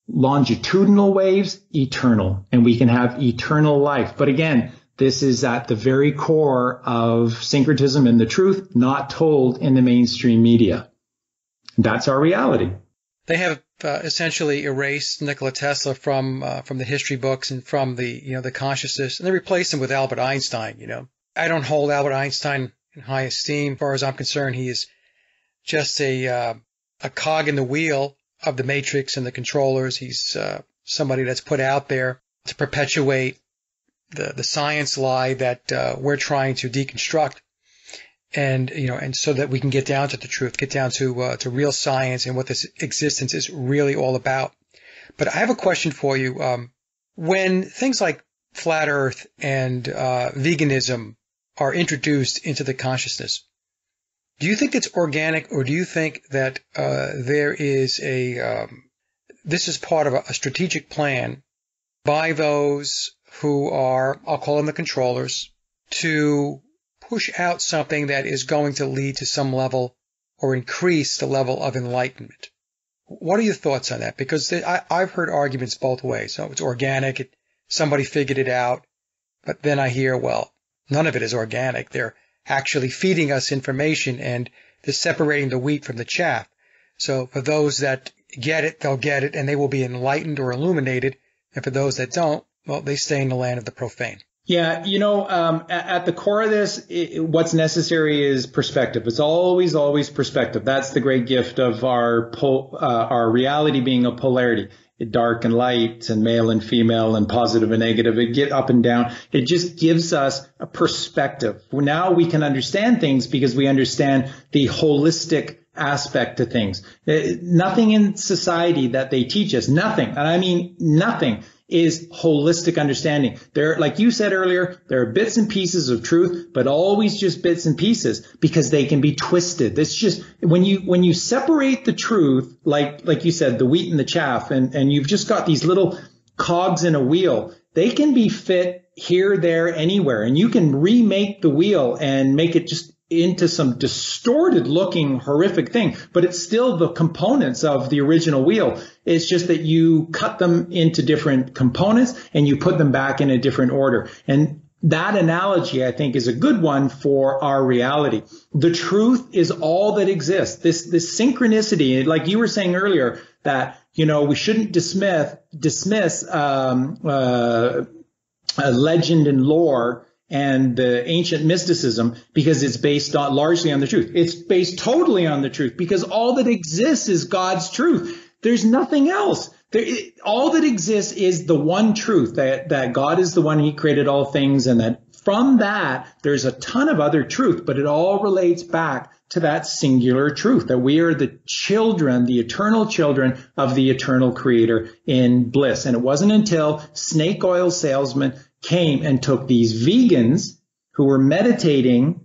C: longitudinal waves, eternal. And we can have eternal life. But again, this is at the very core of syncretism and the truth, not told in the mainstream media. That's our reality.
B: They have essentially erased Nikola Tesla from the history books and from the consciousness, and they replaced him with Albert Einstein. I don't hold Albert Einstein in high esteem. As far as I'm concerned, he is just a cog in the wheel of the matrix and the controllers. He's somebody that's put out there to perpetuate the science lie that we're trying to deconstruct, and so that we can get down to the truth, get down to real science and what this existence is really all about. But I have a question for you. When things like flat Earth and veganism are introduced into the consciousness, do you think it's organic, or do you think that there is this is part of a strategic plan by those who are, I'll call them the controllers, to push out something that is going to lead to some level or increase the level of enlightenment? What are your thoughts on that? Because I've heard arguments both ways. So it's organic, somebody figured it out, but then I hear, well, none of it is organic. They're actually feeding us information, and they're separating the wheat from the chaff. So for those that get it, they'll get it, and they will be enlightened or illuminated. And for those that don't, well, they stay in the land of the profane.
C: Yeah, at the core of this, what's necessary is perspective. It's always, always perspective. That's the great gift of our reality being a polarity, dark and light, and male and female, and positive and negative. It get up and down. It just gives us a perspective. Now we can understand things because we understand the holistic aspect to things. Nothing in society that they teach us, nothing, and I mean nothing, is holistic understanding. There, like you said earlier, there are bits and pieces of truth, but always just bits and pieces because they can be twisted. It's just when you separate the truth, like you said, the wheat and the chaff, and you've just got these little cogs in a wheel, they can be fit here, there, anywhere, and you can remake the wheel and make it just into some distorted looking horrific thing, but it's still the components of the original wheel. It's just that you cut them into different components and you put them back in a different order. And that analogy, I think, is a good one for our reality. The truth is all that exists. This synchronicity, like you were saying earlier, that, we shouldn't dismiss legend and lore and the ancient mysticism because it's based largely on the truth. It's based totally on the truth because all that exists is God's truth. There's nothing else. All that exists is the one truth, that God is the one, He created all things, and that from that there's a ton of other truth, but it all relates back to that singular truth, that we are the children, the eternal children of the eternal Creator in bliss. And it wasn't until snake oil salesmen came and took these vegans who were meditating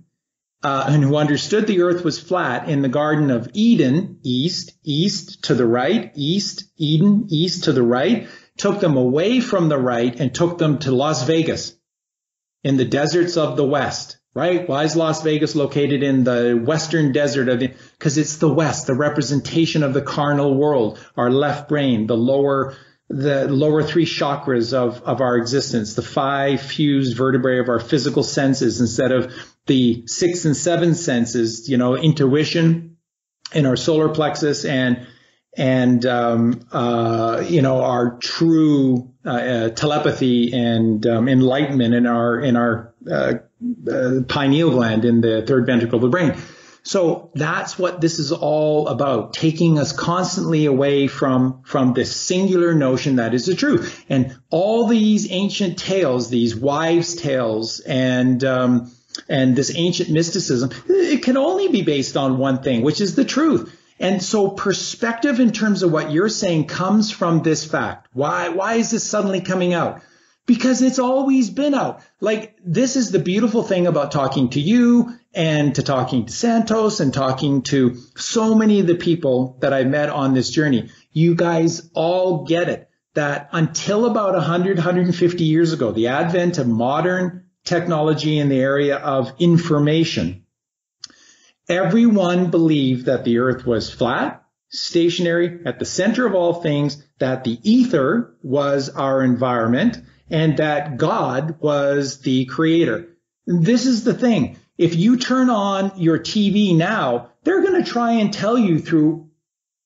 C: and who understood the earth was flat in the Garden of Eden, east to the right, Eden, east to the right, took them away from the right and took them to Las Vegas in the deserts of the West, right? Why is Las Vegas located in the western desert because it's the West, the representation of the carnal world, our left brain, the lower three chakras of our existence, the 5 fused vertebrae of our physical senses instead of the 6 and 7 senses, intuition in our solar plexus and our true telepathy and enlightenment in our pineal gland in the third ventricle of the brain. So that's what this is all about, taking us constantly away from this singular notion that is the truth. And all these ancient tales, these wives' tales, and this ancient mysticism, it can only be based on one thing, which is the truth. And so perspective in terms of what you're saying comes from this fact. Why is this suddenly coming out? Because it's always been out. Like, this is the beautiful thing about talking to you and to talking to Santos and talking to so many of the people that I met on this journey. You guys all get it, that until about 100, 150 years ago, the advent of modern technology in the area of information, everyone believed that the earth was flat, stationary, at the center of all things, that the ether was our environment, and that God was the creator. This is the thing. If you turn on your TV now, they're going to try and tell you through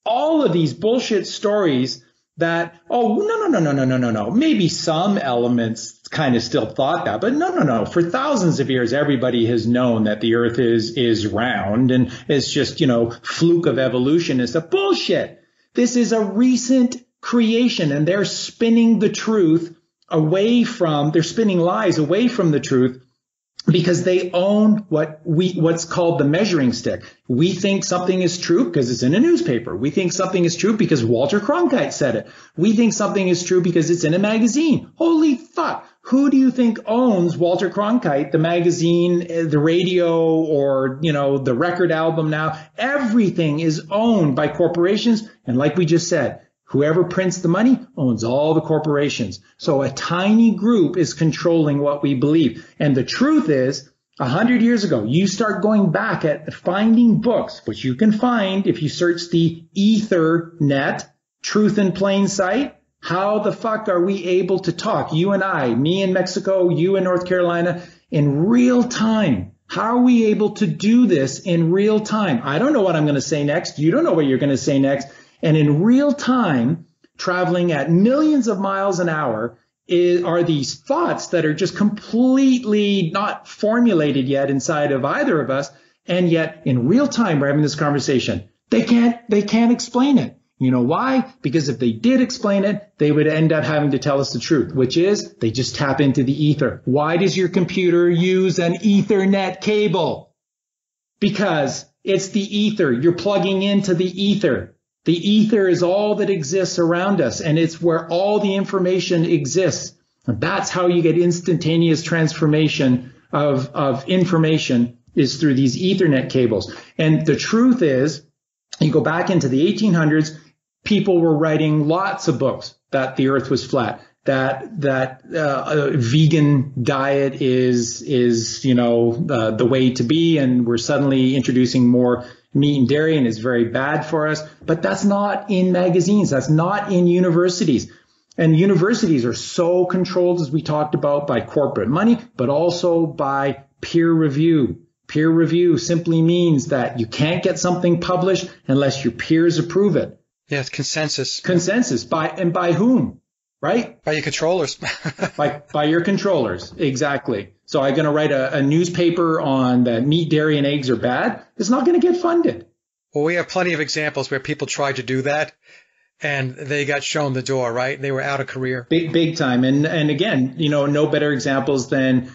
C: all of these bullshit stories that, no. Maybe some elements kind of still thought that, but no. For thousands of years, everybody has known that the earth is round and it's just, fluke of evolution and stuff. Bullshit. This is a recent creation, and they're spinning the truth they're spinning lies away from the truth because they own what's called the measuring stick. We think something is true because it's in a newspaper. We think something is true because Walter Cronkite said it. We think something is true because it's in a magazine. Holy fuck. Who do you think owns Walter Cronkite, the magazine, the radio, or, the record album now? Everything is owned by corporations. And like we just said, whoever prints the money owns all the corporations. So a tiny group is controlling what we believe. And the truth is, 100 years ago, you start going back at finding books, which you can find if you search the Ethernet, truth in plain sight. How the fuck are we able to talk, you and I, me in Mexico, you in North Carolina, in real time? How are we able to do this in real time? I don't know what I'm going to say next. You don't know what you're going to say next. And in real time, traveling at millions of miles an hour are these thoughts that are just completely not formulated yet inside of either of us. And yet in real time, we're having this conversation. They can't explain it. You know why? Because if they did explain it, they would end up having to tell us the truth, which is they just tap into the ether. Why does your computer use an Ethernet cable? Because it's the ether. You're plugging into the ether. The ether is all that exists around us, and it's where all the information exists. And that's how you get instantaneous transformation of information, is through these Ethernet cables. And the truth is, you go back into the 1800s, people were writing lots of books that the earth was flat, that vegan diet is the way to be, and we're suddenly introducing more meat and dairy, and it's very bad for us. But that's not in magazines. That's not in universities. And universities are so controlled, as we talked about, by corporate money, but also by peer review. Peer review simply means that you can't get something published unless your peers approve it.
B: Yeah, it's consensus.
C: Consensus. By whom? Right?
B: By your controllers.
C: by your controllers. Exactly. So I'm going to write a newspaper on that meat, dairy, and eggs are bad. It's not going to get funded.
B: Well, we have plenty of examples where people tried to do that, and they got shown the door, right? They were out of career.
C: Big time. And again, no better examples than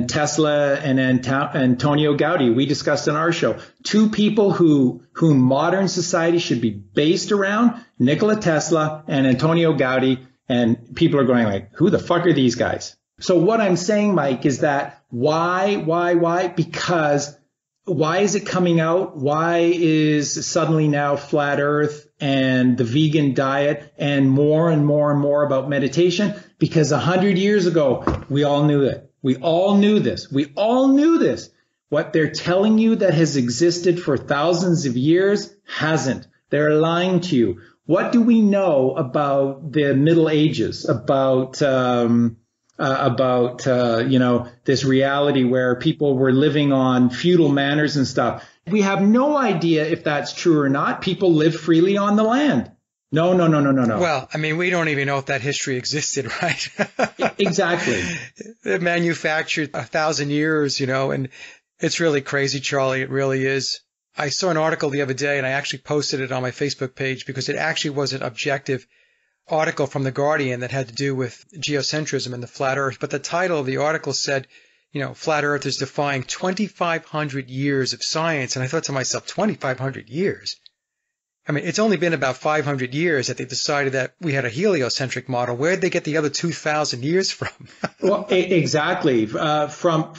C: Tesla and Antonio Gaudi. We discussed in our show. Two people whom modern society should be based around, Nikola Tesla and Antonio Gaudi. And people are going like, who the fuck are these guys? So what I'm saying, Mike, is that why? Because why is it coming out? Why is suddenly now flat earth and the vegan diet and more about meditation? Because 100 years ago, we all knew it. We all knew this. What they're telling you that has existed for thousands of years hasn't. They're lying to you. What do we know about the Middle Ages, about this reality where people were living on feudal manners and stuff? We have no idea if that's true or not. People lived freely on the land. No.
B: Well, I mean, we don't even know if that history existed, right?
C: Exactly.
B: They're manufactured 1,000 years, and it's really crazy, Charlie. It really is. I saw an article the other day, and I actually posted it on my Facebook page because it actually was an objective article from The Guardian that had to do with geocentrism and the flat earth. But the title of the article said, flat earth is defying 2,500 years of science. And I thought to myself, 2,500 years? I mean, it's only been about 500 years that they decided that we had a heliocentric model. Where'd they get the other 2,000 years from?
C: Well, exactly. From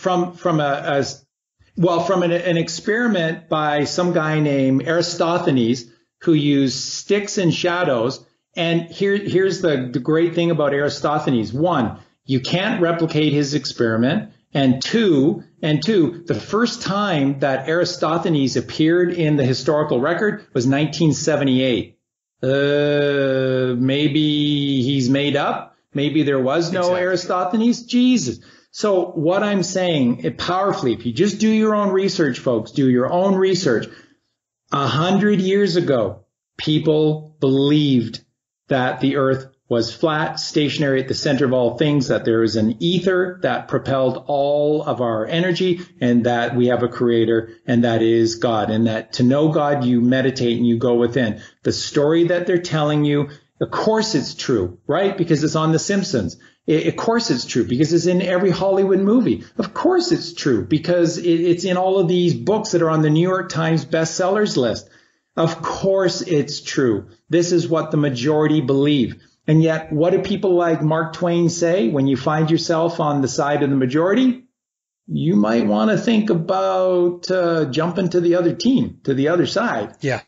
C: an experiment by some guy named Aristophanes, who used sticks and shadows. And here's the great thing about Aristophanes. One, you can't replicate his experiment. And two, the first time that Aristophanes appeared in the historical record was 1978. Maybe he's made up. Maybe there was no exactly. Aristophanes. Jesus. So what I'm saying powerfully, if you just do your own research, folks, do your own research. 100 years ago, people believed that the earth was flat, stationary at the center of all things, that there is an ether that propelled all of our energy, and that we have a creator, and that is God, and that to know God, you meditate and you go within. The story that they're telling you, of course it's true, right? Because it's on The Simpsons. Of course it's true because it's in every Hollywood movie. Of course it's true because it's in all of these books that are on the New York Times bestsellers list. Of course it's true. This is what the majority believe. And yet, what do people like Mark Twain say? When you find yourself on the side of the majority, you might want to think about jumping to the other team, to the other side.
B: Yeah.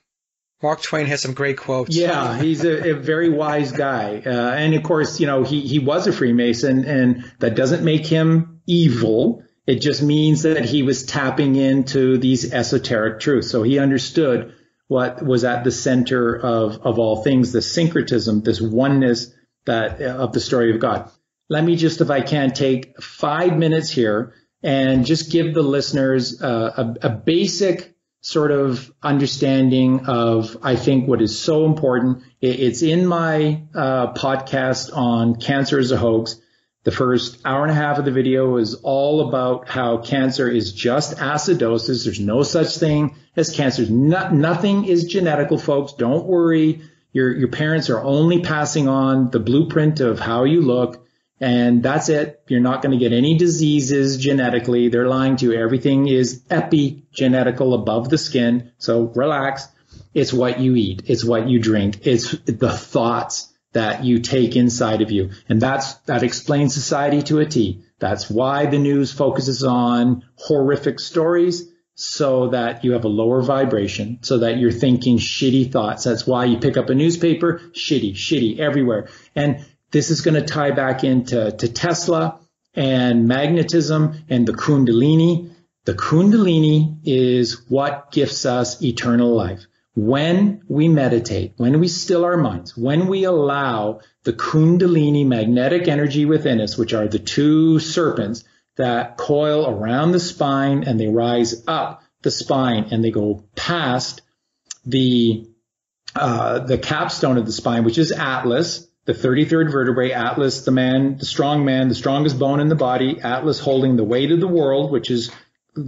B: Mark Twain has some great quotes.
C: Yeah, he's a very wise guy. And of course, he was a Freemason, and that doesn't make him evil. It just means that he was tapping into these esoteric truths. So he understood what was at the center of all things, the syncretism, this oneness of the story of God. Let me just, if I can, take 5 minutes here and just give the listeners a basic sort of understanding of, I think, what is so important. It's in my podcast on Cancer as a Hoax. The first hour and a half of the video is all about how cancer is just acidosis. There's no such thing as cancer. Nothing is genetical, folks. Don't worry. Your parents are only passing on the blueprint of how you look, and that's it. You're not going to get any diseases genetically. They're lying to you. Everything is epigenetical above the skin, so relax. It's what you eat. It's what you drink. It's the thoughts that you take inside of you. And that explains society to a T. That's why the news focuses on horrific stories, so that you have a lower vibration, so that you're thinking shitty thoughts. That's why you pick up a newspaper, shitty everywhere. And this is going to tie back into Tesla and magnetism and the Kundalini. The Kundalini is what gifts us eternal life. When we meditate, when we still our minds, when we allow the Kundalini magnetic energy within us, which are the two serpents that coil around the spine and they rise up the spine and they go past the capstone of the spine, which is Atlas, the 33rd vertebrae, Atlas, the strongest bone in the body, Atlas holding the weight of the world, which is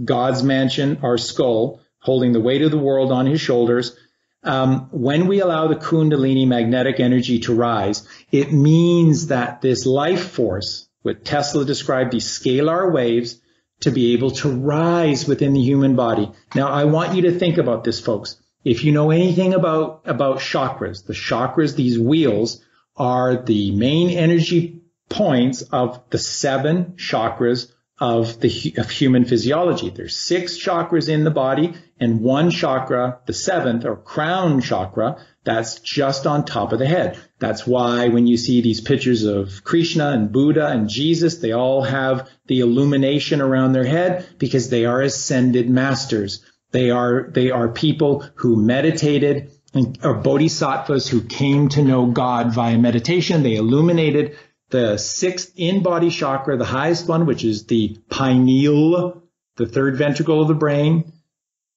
C: God's mansion, our skull, holding the weight of the world on his shoulders. When we allow the Kundalini magnetic energy to rise, it means that this life force, what Tesla described, these scalar waves, to be able to rise within the human body. Now, I want you to think about this, folks. If you know anything about chakras, the chakras, these wheels, are the main energy points of the 7 chakras of human physiology. There's 6 chakras in the body and 1 chakra, the 7th or crown chakra, that's just on top of the head. That's why when you see these pictures of Krishna and Buddha and Jesus, they all have the illumination around their head because they are ascended masters. They are people who meditated and are bodhisattvas who came to know God via meditation. They illuminated the 6th in-body chakra, the highest one, which is the pineal, the 3rd ventricle of the brain,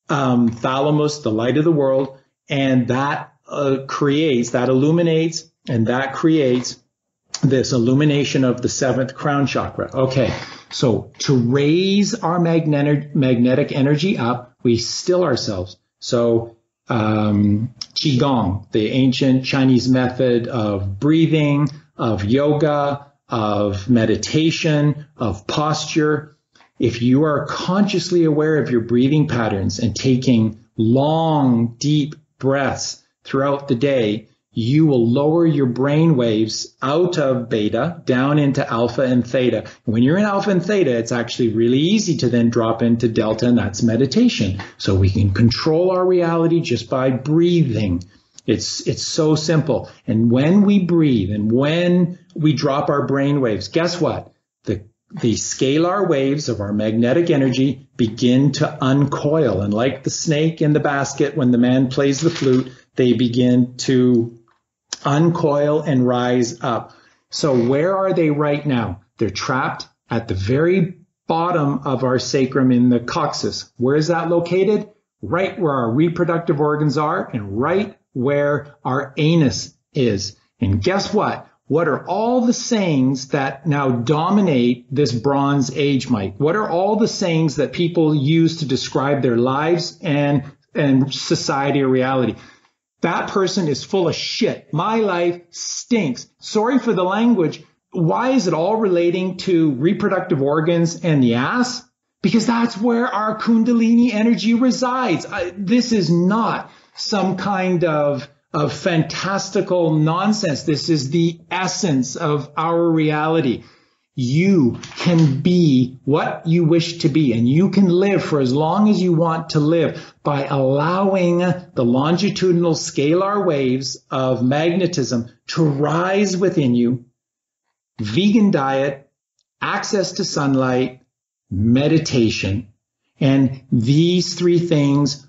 C: thalamus, the light of the world, and that illuminates, and that creates this illumination of the 7th crown chakra. Okay, so to raise our magnetic energy up, we still ourselves. So Qigong, the ancient Chinese method of breathing, of yoga, of meditation, of posture. If you are consciously aware of your breathing patterns and taking long, deep breaths throughout the day, you will lower your brain waves out of beta down into alpha and theta. And when you're in alpha and theta, it's actually really easy to then drop into delta, and that's meditation. So we can control our reality just by breathing. It's so simple. And when we breathe and when we drop our brain waves, guess what? The scalar waves of our magnetic energy begin to uncoil. And like the snake in the basket, when the man plays the flute, they begin to uncoil and rise up. So where are they right now? They're trapped at the very bottom of our sacrum in the coccyx. Where is that located? Right where our reproductive organs are and right where our anus is. And guess what? What are all the sayings that now dominate this Bronze Age, Mike? What are all the sayings that people use to describe their lives and society or reality? That person is full of shit. My life stinks. Sorry for the language. Why is it all relating to reproductive organs and the ass? Because that's where our Kundalini energy resides. This is not some kind of fantastical nonsense. This is the essence of our reality. You can be what you wish to be, and you can live for as long as you want to live by allowing the longitudinal scalar waves of magnetism to rise within you. Vegan diet, access to sunlight, meditation, and these 3 things,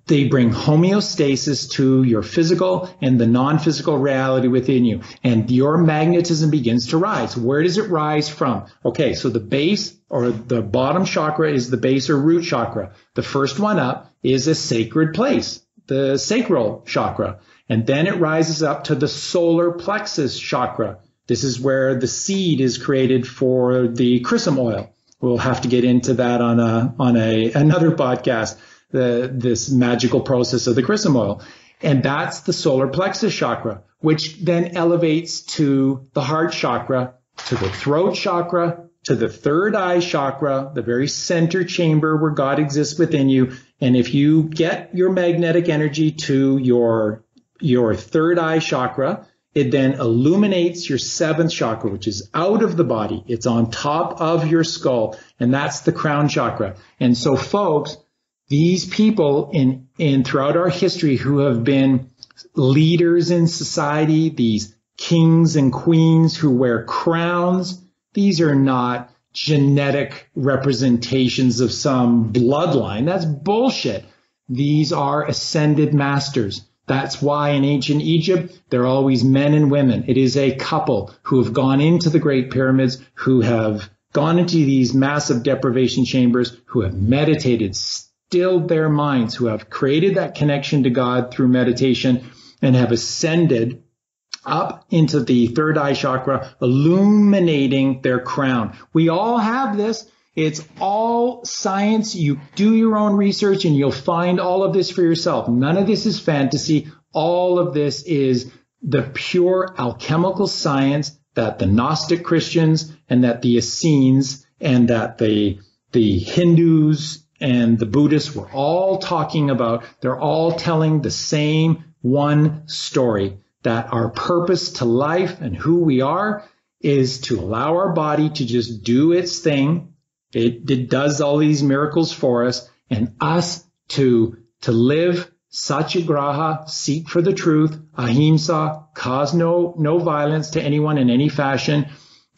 C: they bring homeostasis to your physical and the non-physical reality within you. And your magnetism begins to rise. Where does it rise from? Okay, so the base or the bottom chakra is the base or root chakra. The first one up is a sacred place, the sacral chakra. And then it rises up to the solar plexus chakra. This is where the seed is created for the chrism oil. We'll have to get into that on another podcast, this magical process of the chrism oil. And that's the solar plexus chakra, which then elevates to the heart chakra, to the throat chakra, to the third eye chakra, the very center chamber where God exists within you. And if you get your magnetic energy to your third eye chakra, it then illuminates your seventh chakra, which is out of the body. It's on top of your skull, and that's the crown chakra. And so, folks, these people in throughout our history who have been leaders in society, these kings and queens who wear crowns, these are not genetic representations of some bloodline. That's bullshit. These are ascended masters. That's why in ancient Egypt, they're always men and women. It is a couple who have gone into the Great Pyramids, who have gone into these massive deprivation chambers, who have meditated, stilled their minds, who have created that connection to God through meditation and have ascended up into the third eye chakra, illuminating their crown. We all have this. It's all science. You do your own research and you'll find all of this for yourself. None of this is fantasy. All of this is the pure alchemical science that the Gnostic Christians and that the Essenes and that the Hindus and the Buddhists were all talking about. They're all telling the same one story, that our purpose to life and who we are is to allow our body to just do its thing. It does all these miracles for us, and us to live satyagraha, seek for the truth, ahimsa, cause no violence to anyone in any fashion,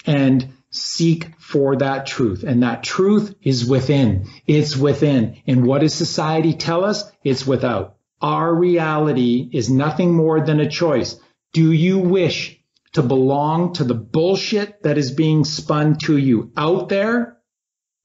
C: and seek for that truth. And that truth is within. It's within. And what does society tell us? It's without. Our reality is nothing more than a choice. Do you wish to belong to the bullshit that is being spun to you out there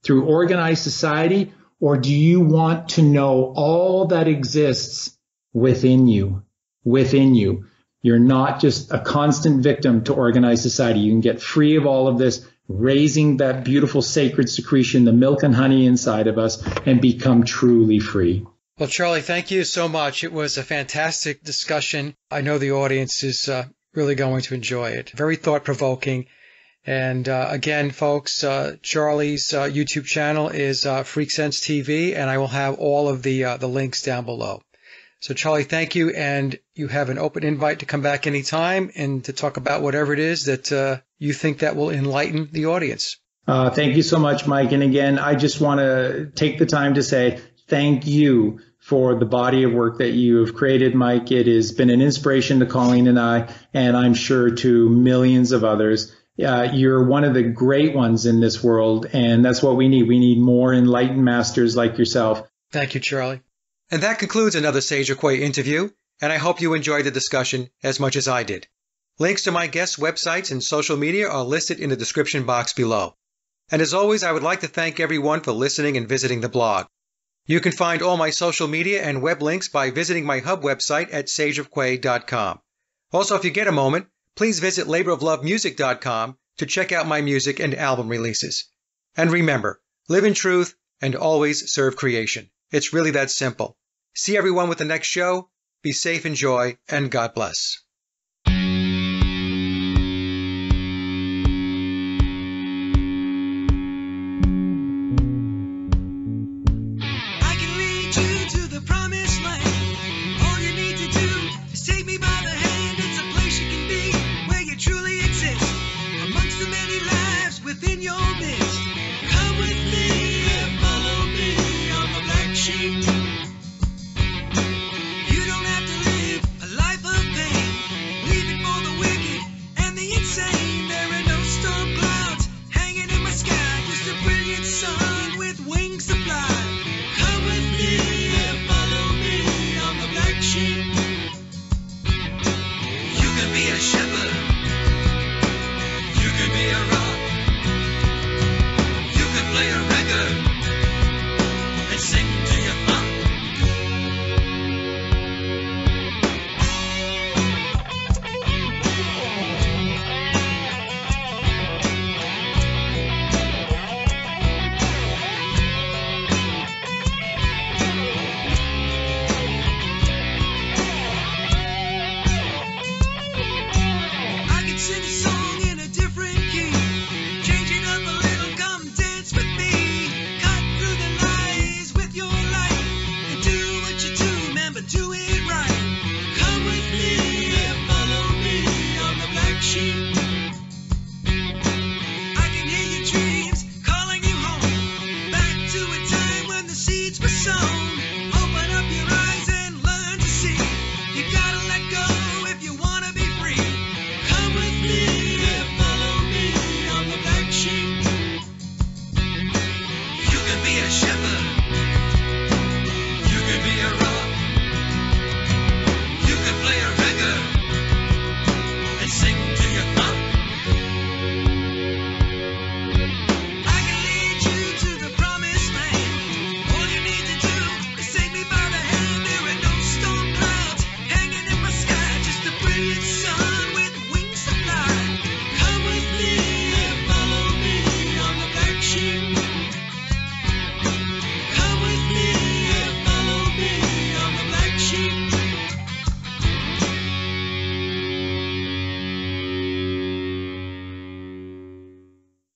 C: through organized society, or do you want to know all that exists within you? Within you. You're not just a constant victim to organized society. You can get free of all of this, raising that beautiful sacred secretion, the milk and honey inside of us, and become truly free.
B: Well, Charlie, thank you so much. It was a fantastic discussion. I know the audience is really going to enjoy it. Very thought-provoking. And again, folks, Charlie's YouTube channel is Freak Sense TV, and I will have all of the links down below. So, Charlie, thank you, and you have an open invite to come back anytime and to talk about whatever it is that you think that will enlighten the audience.
C: Thank you so much, Mike. And again, I just want to take the time to say thank you for the body of work that you have created, Mike. It has been an inspiration to Colleen and I, and I'm sure to millions of others. You're one of the great ones in this world, and that's what we need. We need more enlightened masters like yourself.
B: Thank you, Charlie. And that concludes another Sage of Quay interview, and I hope you enjoyed the discussion as much as I did. Links to my guests' websites and social media are listed in the description box below. And as always, I would like to thank everyone for listening and visiting the blog. You can find all my social media and web links by visiting my hub website at sageofquay.com. Also, if you get a moment, please visit laboroflovemusic.com to check out my music and album releases. And remember, live in truth and always serve creation. It's really that simple. See everyone with the next show. Be safe, enjoy, and God bless.
A: So